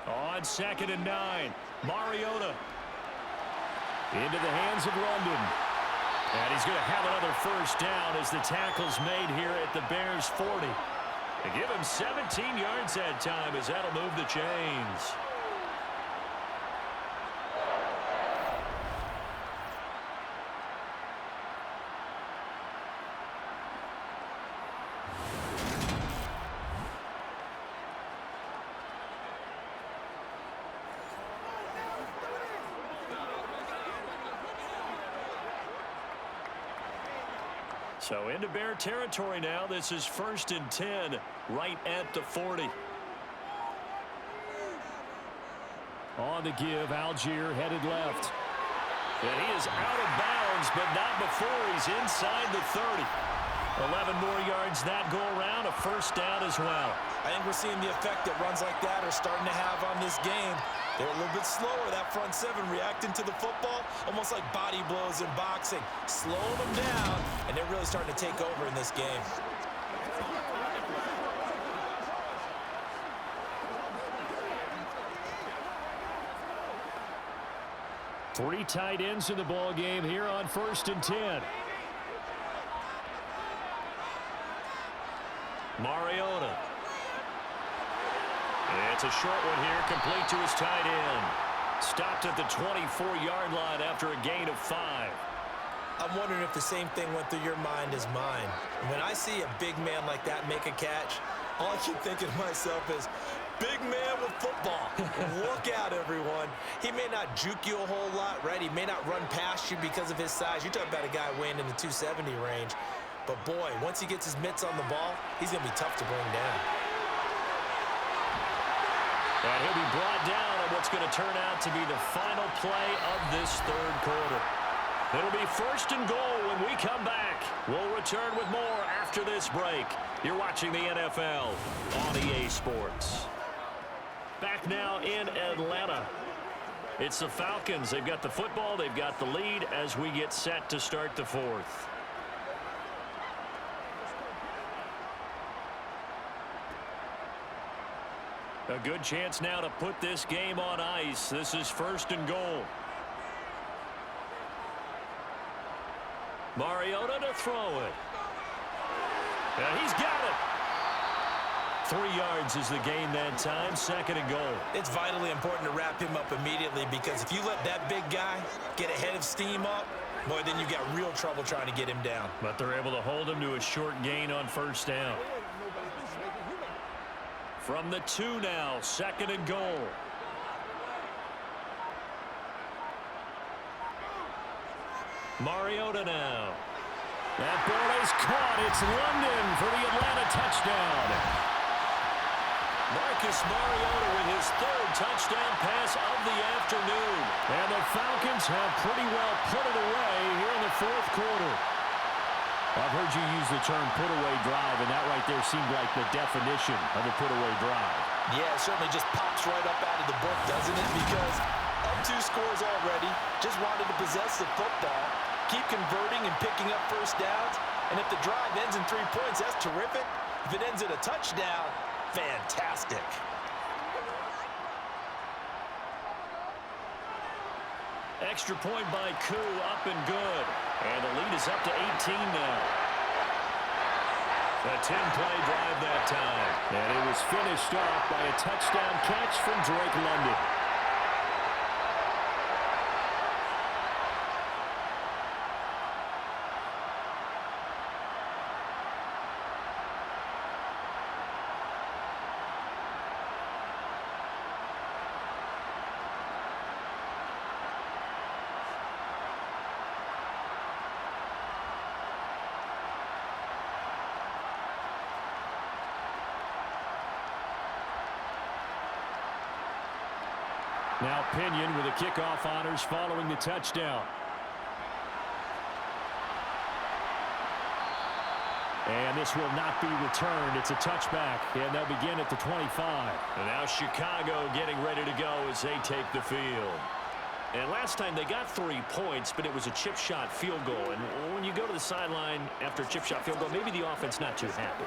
On 2nd and 9, Mariota. Into the hands of London. And he's going to have another 1st down as the tackle's made here at the Bears' 40. They give him 17 yards that time as that'll move the chains. So into Bear territory now. This is 1st and 10 right at the 40. On the give, Algier headed left. And he is out of bounds, but not before he's inside the 30. 11 more yards that go around, a 1st down as well. I think we're seeing the effect that runs like that are starting to have on this game. They're a little bit slower, that front 7 reacting to the football, almost like body blows in boxing, slowing them down, and they're really starting to take over in this game. Three tight ends in the ball game here on 1st and 10. Mariota. It's a short one here, complete to his tight end. Stopped at the 24-yard line after a gain of 5. I'm wondering if the same thing went through your mind as mine. When I see a big man like that make a catch, all I keep thinking to myself is, big man with football. Look out, everyone. He may not juke you a whole lot, right? He may not run past you because of his size. You're talking about a guy weighing in the 270 range. But, boy, once he gets his mitts on the ball, he's going to be tough to bring down. And he'll be brought down on what's going to turn out to be the final play of this third quarter. It'll be 1st and goal when we come back. We'll return with more after this break. You're watching the NFL on EA Sports. Back now in Atlanta. It's the Falcons. They've got the football. They've got the lead as we get set to start the fourth. A good chance now to put this game on ice. This is 1st and goal. Mariota to throw it. And he's got it. 3 yards is the gain that time. 2nd and goal. It's vitally important to wrap him up immediately because if you let that big guy get a head of steam up, boy, then you've got real trouble trying to get him down. But they're able to hold him to a short gain on 1st down. From the 2 now, 2nd and goal. Mariota now. That ball is caught. It's London for the Atlanta touchdown. Marcus Mariota with his 3rd touchdown pass of the afternoon. And the Falcons have pretty well put it away here in the 4th quarter. I've heard you use the term put-away drive, and that right there seemed like the definition of a put-away drive. Yeah, it certainly just pops right up out of the book, doesn't it? Because up 2 scores already, just wanted to possess the football, keep converting and picking up 1st downs, and if the drive ends in 3 points, that's terrific. If it ends in a touchdown, fantastic. Extra point by Koo, up and good. And the lead is up to 18 now. A 10-play drive that time. And it was finished off by a touchdown catch from Drake London. Now Pinion with the kickoff honors following the touchdown. And this will not be returned. It's a touchback, and they'll begin at the 25. And now Chicago getting ready to go as they take the field. And last time they got 3 points, but it was a chip shot field goal. And when you go to the sideline after a chip shot field goal, maybe the offense not too happy.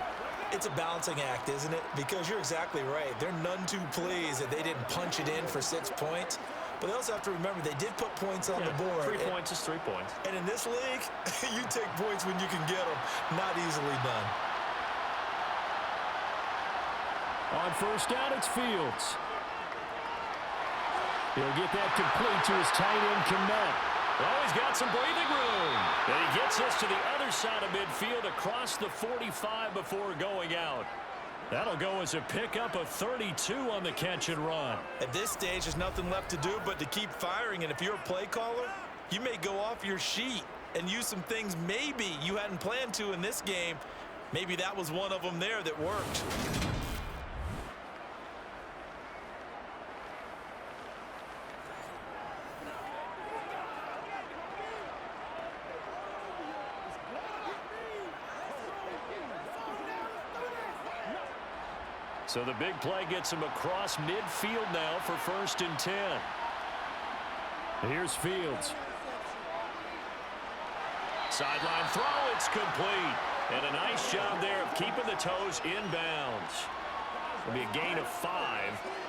It's a balancing act, isn't it? Because you're exactly right. They're none too pleased that they didn't punch it in for 6 points. But they also have to remember they did put points on the board. 3 points is 3 points. And in this league, you take points when you can get them. Not easily done. On 1st down, it's Fields. He'll get that complete to his tight end, Kmet. Oh, he's got some breathing room. And he gets us to the other side of midfield across the 45 before going out. That'll go as a pickup of 32 on the catch and run. At this stage, there's nothing left to do but to keep firing. And if you're a play caller, you may go off your sheet and use some things maybe you hadn't planned to in this game. Maybe that was one of them there that worked. So the big play gets him across midfield now for 1st and 10. Here's Fields. Sideline throw, it's complete. And a nice job there of keeping the toes inbounds. It'll be a gain of 5,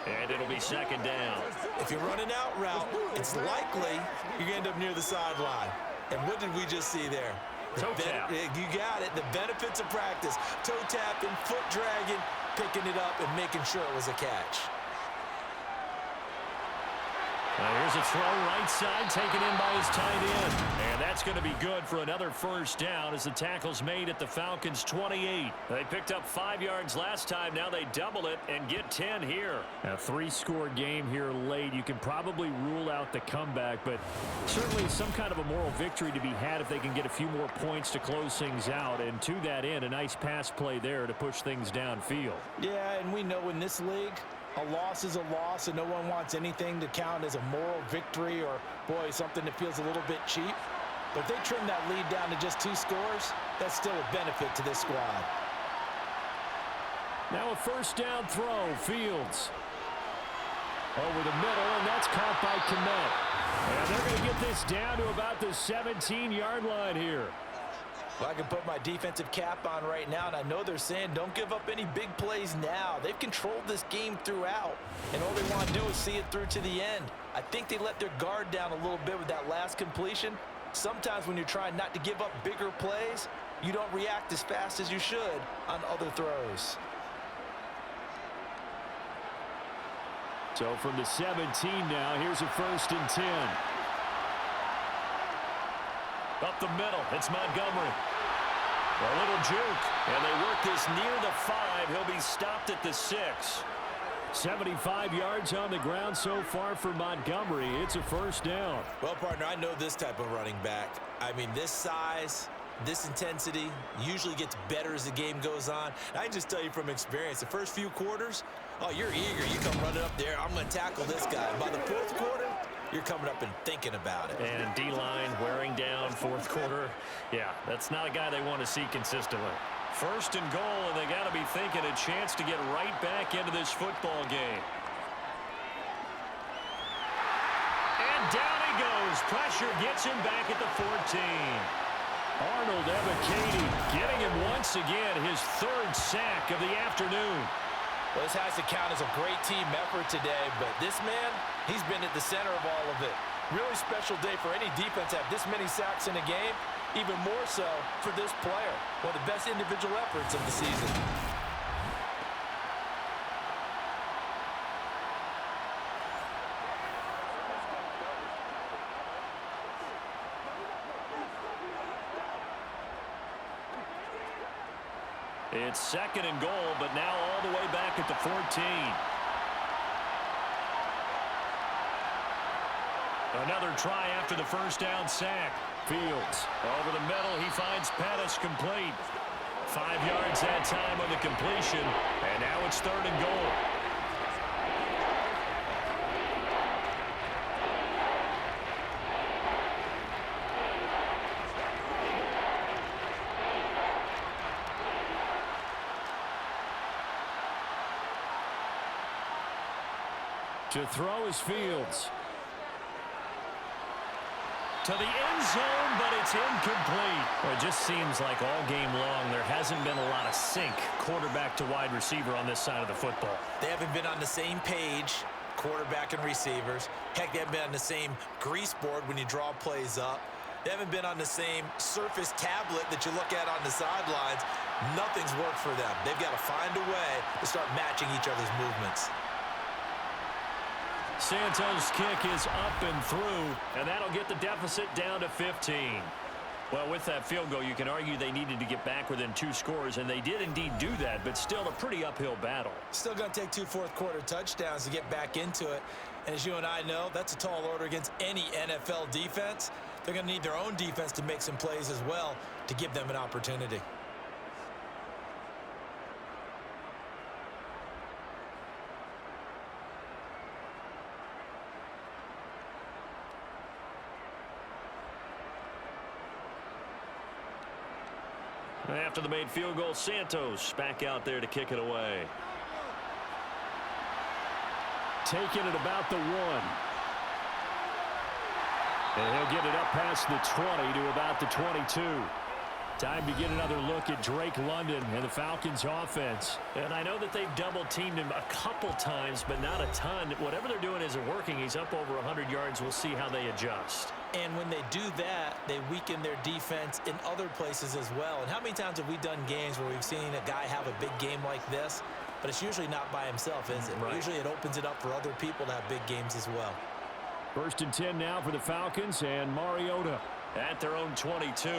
and it'll be 2nd down. If you're running out route, it's likely you're going to end up near the sideline. And what did we just see there? Toe tap. You got it. The benefits of practice. Toe tapping, foot dragging, picking it up, and making sure it was a catch. Here's a throw right side taken in by his tight end. And that's going to be good for another 1st down as the tackle's made at the Falcons' 28. They picked up 5 yards last time. Now they double it and get 10 here. A 3-score game here late. You can probably rule out the comeback, but certainly some kind of a moral victory to be had if they can get a few more points to close things out. And to that end, a nice pass play there to push things downfield. Yeah, and we know in this league, A loss is a loss, and no one wants anything to count as a moral victory or, boy, something that feels a little bit cheap. But if they trim that lead down to just 2 scores, that's still a benefit to this squad. Now a first down throw, Fields. Over the middle, and that's caught by Kmet. And they're going to get this down to about the 17-yard line here. Well, I can put my defensive cap on right now, and I know they're saying don't give up any big plays now. They've controlled this game throughout, and all they want to do is see it through to the end. I think they let their guard down a little bit with that last completion. Sometimes when you're trying not to give up bigger plays, you don't react as fast as you should on other throws. So from the 17 now, here's a 1st and 10. Up the middle, it's Montgomery. A little juke, and they work this near the 5. He'll be stopped at the 6. 75 yards on the ground so far for Montgomery. It's a first down. Well, partner, I know this type of running back. I mean, this size, this intensity usually gets better as the game goes on. And I can just tell you from experience, the first few quarters, oh, you're eager. You come running up there. I'm going to tackle this guy. By the 4th quarter, you're coming up and thinking about it. And D-line wearing down 4th quarter. Yeah, that's not a guy they want to see consistently. 1st and goal, and they got to be thinking a chance to get right back into this football game. And down he goes. Pressure gets him back at the 14. Arnold Ebiketie getting him once again, his 3rd sack of the afternoon. Well, this has to count as a great team effort today, but this man, he's been at the center of all of it. Really special day for any defense to have this many sacks in a game, even more so for this player. One of the best individual efforts of the season. It's 2nd and goal, but now all the way back at the 14. Another try after the first down sack. Fields over the middle. He finds Pettis complete. 5 yards that time on the completion. And now it's 3rd and goal. To throw is Fields. To the end zone, but it's incomplete. Well, it just seems like all game long there hasn't been a lot of sync quarterback to wide receiver on this side of the football. They haven't been on the same page, quarterback and receivers. Heck, they haven't been on the same grease board when you draw plays up. They haven't been on the same surface tablet that you look at on the sidelines. Nothing's worked for them. They've got to find a way to start matching each other's movements. Santos' kick is up and through, and that'll get the deficit down to 15. Well, with that field goal, you can argue they needed to get back within 2 scores, and they did indeed do that, but still a pretty uphill battle. Still going to take 2 fourth-quarter touchdowns to get back into it. And as you and I know, that's a tall order against any NFL defense. They're going to need their own defense to make some plays as well to give them an opportunity. After the made field goal, Santos back out there to kick it away. Taking it about the 1. And he'll get it up past the 20 to about the 22. Time to get another look at Drake London and the Falcons offense. And I know that they've double-teamed him a couple times, but not a ton. Whatever they're doing isn't working. He's up over 100 yards. We'll see how they adjust. And when they do that, they weaken their defense in other places as well. And how many times have we done games where we've seen a guy have a big game like this, but it's usually not by himself, is it? Right. Usually it opens it up for other people to have big games as well. 1st and 10 now for the Falcons and Mariota at their own 22.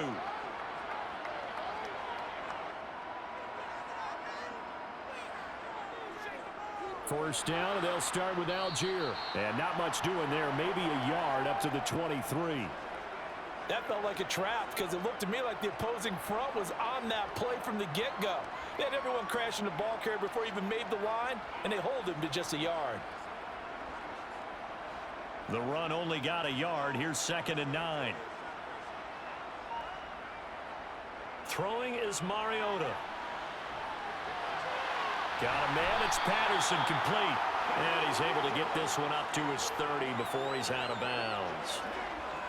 First down, and they'll start with Algier. And not much doing there, maybe a yard up to the 23. That felt like a trap because it looked to me like the opposing front was on that play from the get-go. They had everyone crashing the ball carrier before he even made the line, and they hold him to just a yard. The run only got a yard. Here's 2nd and 9. Throwing is Mariota. Got a man. It's Patterson, complete. And he's able to get this one up to his 30 before he's out of bounds.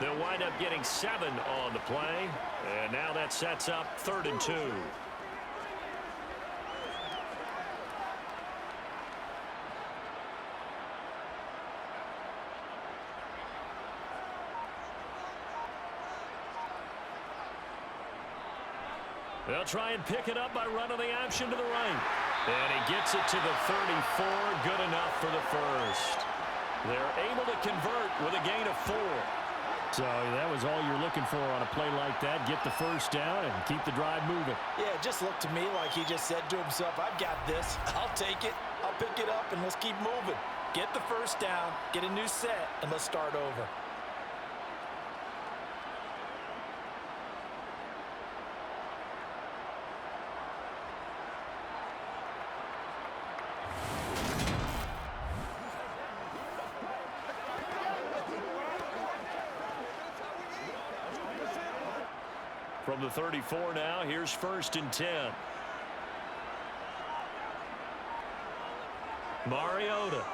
They'll wind up getting 7 on the play. And now that sets up 3rd and 2. They'll try and pick it up by running the option to the right. And he gets it to the 34. Good enough for the first. They're able to convert with a gain of 4. So that was all you're looking for on a play like that. Get the first down and keep the drive moving. Yeah, it just looked to me like he just said to himself, I've got this. I'll take it. I'll pick it up, and let's keep moving. Get the first down, get a new set, and let's start over. From the 34 now, here's 1st and 10. Mariota.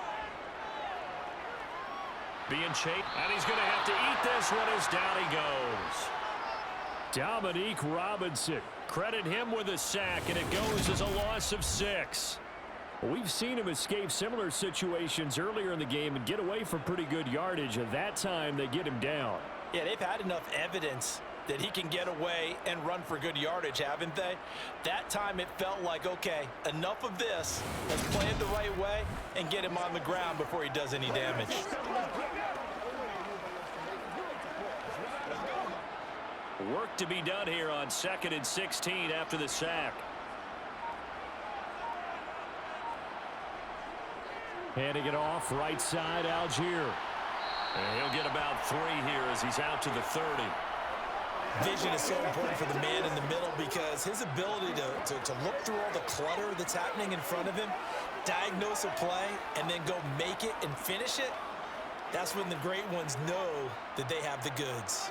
Being chased, and he's going to have to eat this one as down he goes. Dominique Robinson. Credit him with a sack, and it goes as a loss of 6. We've seen him escape similar situations earlier in the game and get away from pretty good yardage, and that time they get him down. Yeah, they've had enough evidence that he can get away and run for good yardage, haven't they? That time it felt like, okay, enough of this. Let's play it the right way and get him on the ground before he does any damage. Work to be done here on 2nd and 16 after the sack. Handing it off, right side, Algier. And he'll get about 3 here as he's out to the 30. Vision is so important for the man in the middle because his ability to look through all the clutter that's happening in front of him, diagnose a play, and then go make it and finish it, that's when the great ones know that they have the goods.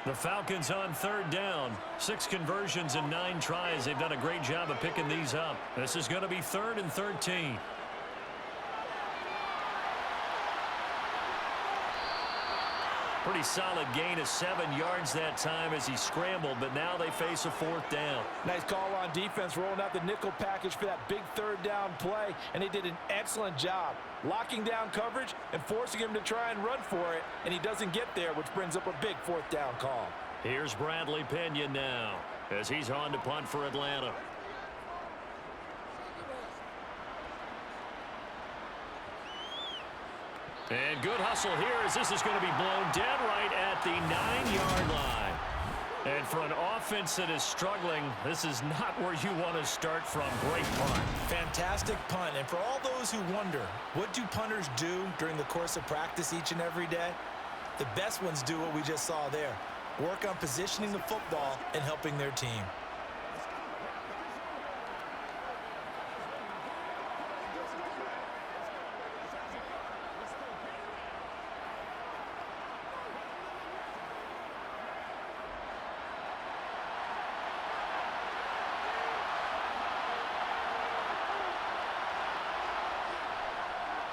The Falcons on 3rd down. 6 conversions and 9 tries. They've done a great job of picking these up. This is going to be 3rd and 13. Pretty solid gain of 7 yards that time as he scrambled, but now they face a 4th down. Nice call on defense, rolling out the nickel package for that big 3rd down play, and they did an excellent job locking down coverage and forcing him to try and run for it, and he doesn't get there, which brings up a big 4th down call. Here's Bradley Pinion now as he's on to punt for Atlanta. And good hustle here as this is going to be blown dead right at the 9-yard line. And for an offense that is struggling, this is not where you want to start from. Great punt. Fantastic punt. And for all those who wonder, what do punters do during the course of practice each and every day? The best ones do what we just saw there. Work on positioning the football and helping their team.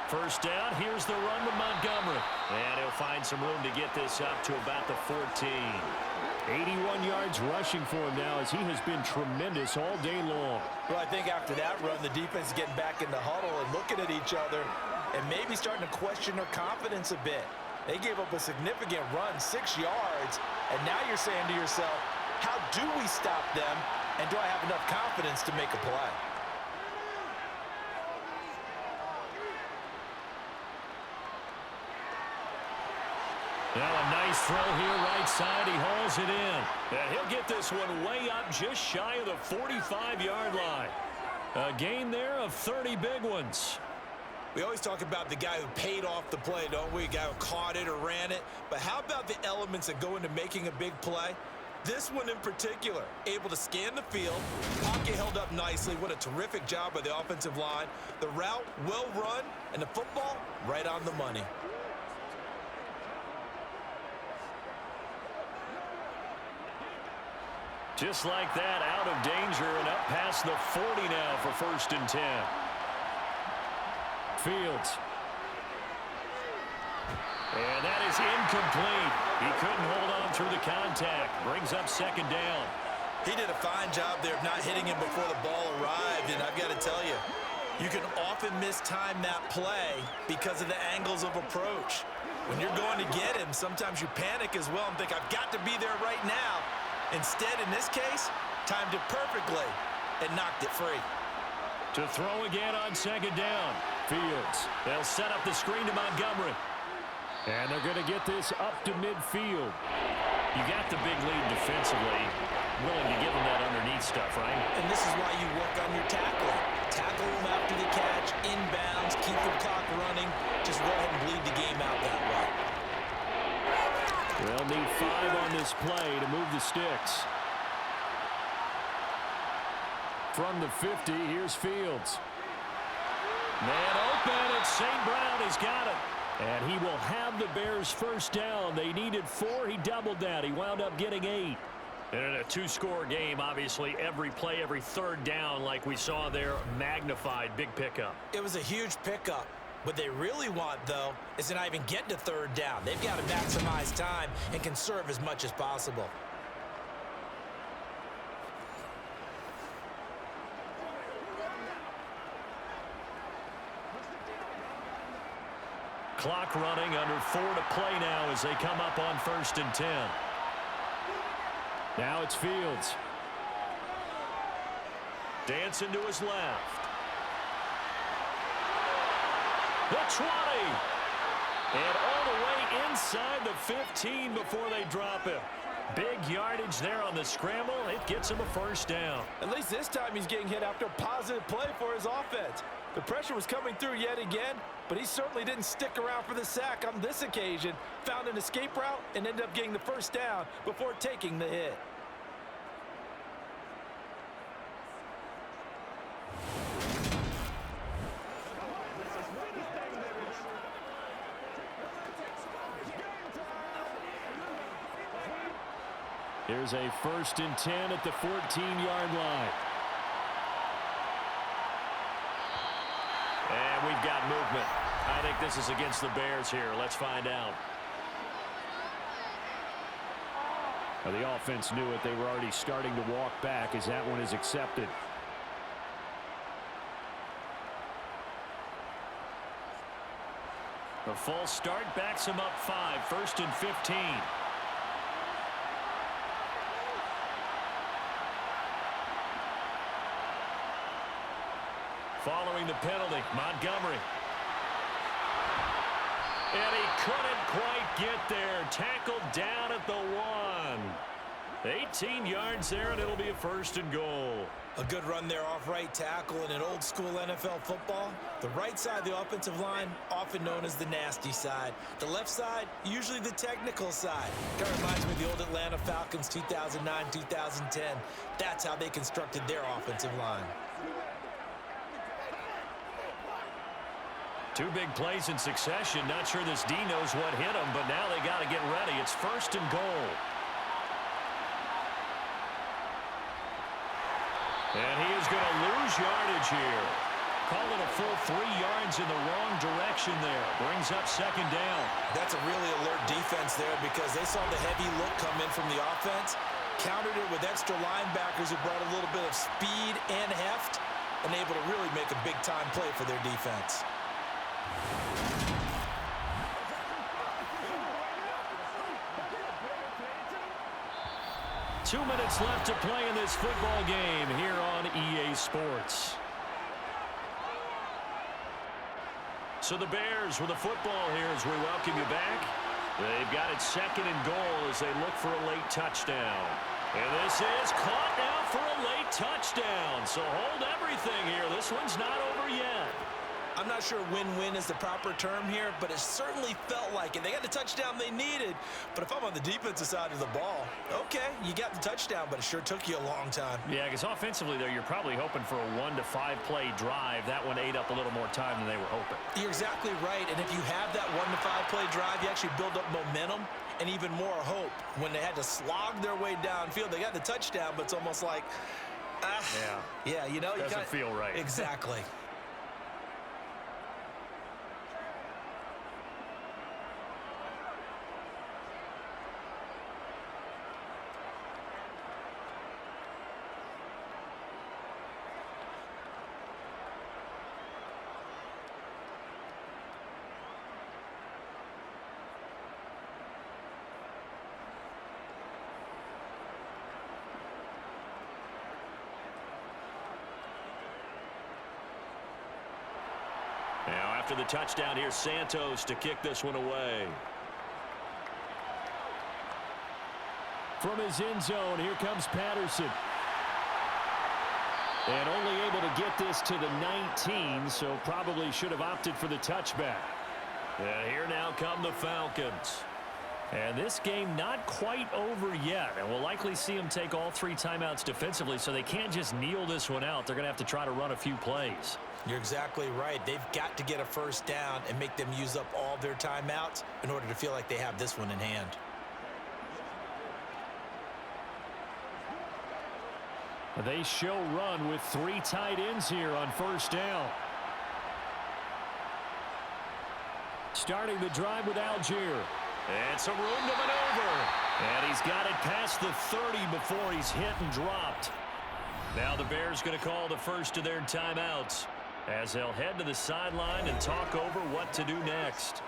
First down, here's the run with Montgomery. And he'll find some room to get this up to about the 14. 81 yards rushing for him now as he has been tremendous all day long. Well, I think after that run, the defense is getting back in the huddle and looking at each other and maybe starting to question their confidence a bit. They gave up a significant run, 6 yards, and now you're saying to yourself, how do we stop them, and do I have enough confidence to make a play? Now a nice throw here right side. He hauls it in. And he'll get this one way up just shy of the 45-yard line. A gain there of 30 big ones. We always talk about the guy who paid off the play, don't we? A guy who caught it or ran it. But how about the elements that go into making a big play? This one in particular, able to scan the field, pocket held up nicely. What a terrific job by the offensive line. The route, well run, and the football, right on the money. Just like that, out of danger and up past the 40 now for 1st and 10. Fields. And that is incomplete. He couldn't hold on through the contact. Brings up 2nd down. He did a fine job there of not hitting him before the ball arrived, and I've got to tell you, you can often mistime that play because of the angles of approach. When you're going to get him, sometimes you panic as well and think, I've got to be there right now. Instead, in this case, timed it perfectly and knocked it free. To throw again on 2nd down. Fields. They'll set up the screen to Montgomery. And they're going to get this up to midfield. You got the big lead defensively. Willing to give them that underneath stuff, right? And this is why you work on your tackling. Tackle them after the catch, inbounds, keep the clock running. Just go ahead and bleed the game out that way. They'll need 5 on this play to move the sticks. From the 50, here's Fields. Man open, it's St. Brown. He's got it. And he will have the Bears 1st down. They needed 4. He doubled that. He wound up getting 8. And in a 2-score game, obviously, every play, every 3rd down, like we saw there, magnified. Big pickup. It was a huge pickup. What they really want, though, is to not even get to 3rd down. They've got to maximize time and conserve as much as possible. Clock running, under 4 to play now as they come up on 1st and 10. Now it's Fields. Dancing to his left. The 20. And all the way inside the 15 before they drop him. Big yardage there on the scramble. It gets him a 1st down. At least this time he's getting hit after a positive play for his offense. The pressure was coming through yet again, but he certainly didn't stick around for the sack on this occasion. Found an escape route and ended up getting the 1st down before taking the hit. Here's a 1st and 10 at the 14-yard line. And we've got movement. I think this is against the Bears here. Let's find out. Well, the offense knew it. They were already starting to walk back as that one is accepted. A false start backs him up 5. 1st and 15. Following the penalty, Montgomery. And he couldn't quite get there. Tackled down at the 1. 18 yards there, and it'll be a 1st and goal. A good run there off right tackle in an old-school NFL football. The right side of the offensive line, often known as the nasty side. The left side, usually the technical side. Kind of reminds me of the old Atlanta Falcons 2009-2010. That's how they constructed their offensive line. 2 big plays in succession. Not sure this D knows what hit him, but now they got to get ready. It's 1st and goal. And he is going to lose yardage here. Call it a full 3 yards in the wrong direction there. Brings up 2nd down. That's a really alert defense there because they saw the heavy look come in from the offense, countered it with extra linebackers who brought a little bit of speed and heft, and able to really make a big-time play for their defense. 2 minutes left to play in this football game here on EA Sports. So the Bears with the football here as we welcome you back. They've got it 2nd and goal as they look for a late touchdown. And this is caught now for a late touchdown. So hold everything here. This one's not over yet. I'm not sure win-win is the proper term here, but it certainly felt like it. They got the touchdown they needed, but if I'm on the defensive side of the ball, okay, you got the touchdown, but it sure took you a long time. Yeah, because offensively, though, you're probably hoping for a 1 to 5 play drive. That one ate up a little more time than they were hoping. You're exactly right, and if you have that 1 to 5 play drive, you actually build up momentum and even more hope. When they had to slog their way downfield, they got the touchdown, but it's almost like, yeah, you know, doesn't feel right. Exactly. Now, after the touchdown, here's Santos to kick this one away. From his end zone, here comes Patterson. And only able to get this to the 19, so probably should have opted for the touchback. And here now come the Falcons. And this game not quite over yet. And we'll likely see them take all 3 timeouts defensively, so they can't just kneel this one out. They're going to have to try to run a few plays. You're exactly right. They've got to get a first down and make them use up all their timeouts in order to feel like they have this one in hand. They show run with 3 tight ends here on first down. Starting the drive with Algier. And some room to maneuver. And he's got it past the 30 before he's hit and dropped. Now the Bears going to call the first of their timeouts as they'll head to the sideline and talk over what to do next.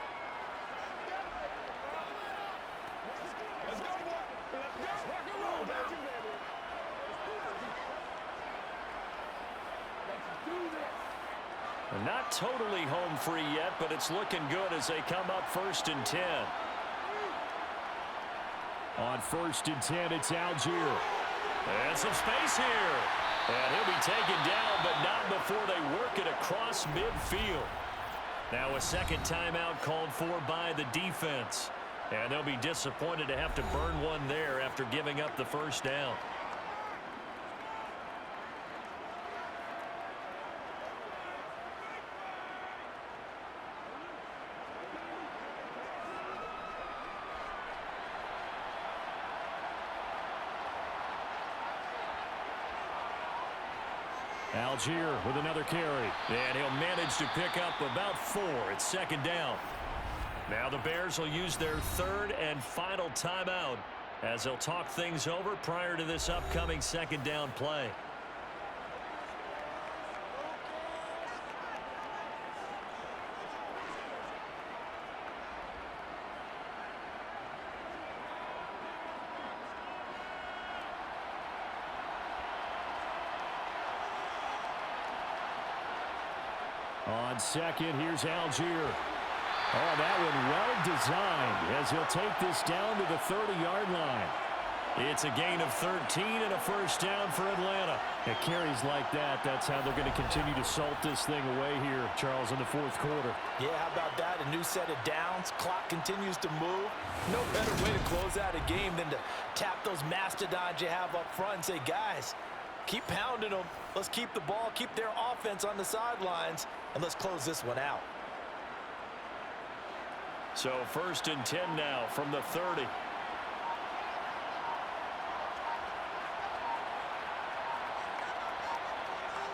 Not totally home free yet, but it's looking good as they come up 1st and 10. On 1st and 10, it's Algier. And some space here. And he'll be taken down, but not before they work it across midfield. Now a second timeout called for by the defense. And they'll be disappointed to have to burn one there after giving up the first down. Algier with another carry. And he'll manage to pick up about 4. It's 2nd down. Now the Bears will use their 3rd and final timeout as they'll talk things over prior to this upcoming 2nd down play. On 2nd, here's Algier. Oh, that one well designed as he'll take this down to the 30-yard line. It's a gain of 13 and a first down for Atlanta. At carries like that, that's how they're going to continue to salt this thing away here, Charles, in the 4th quarter. Yeah, how about that? A new set of downs. Clock continues to move. No better way to close out a game than to tap those mastodons you have up front and say, guys, keep pounding them. Let's keep the ball, keep their offense on the sidelines, and let's close this one out. So 1st and 10 now from the 30.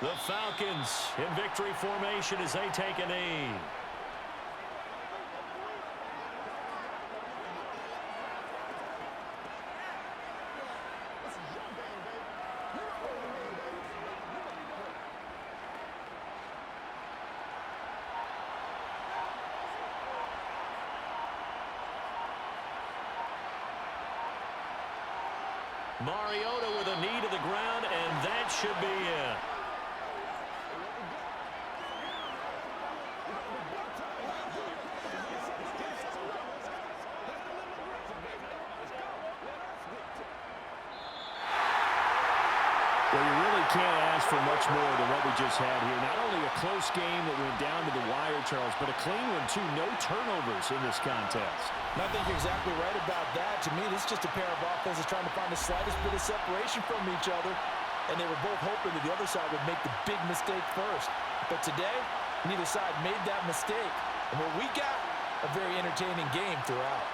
The Falcons in victory formation as they take a knee. Mariota with a knee to the ground, and that should be it. Well, you really can't ask for much much more than what we just had here. Not only a close game that went down to the wire, Charles, but a clean one, too. No turnovers in this contest. I think you're exactly right about that. To me, this is just a pair of offenses trying to find the slightest bit of separation from each other, and they were both hoping that the other side would make the big mistake first. But today, neither side made that mistake. And what we got, a very entertaining game throughout.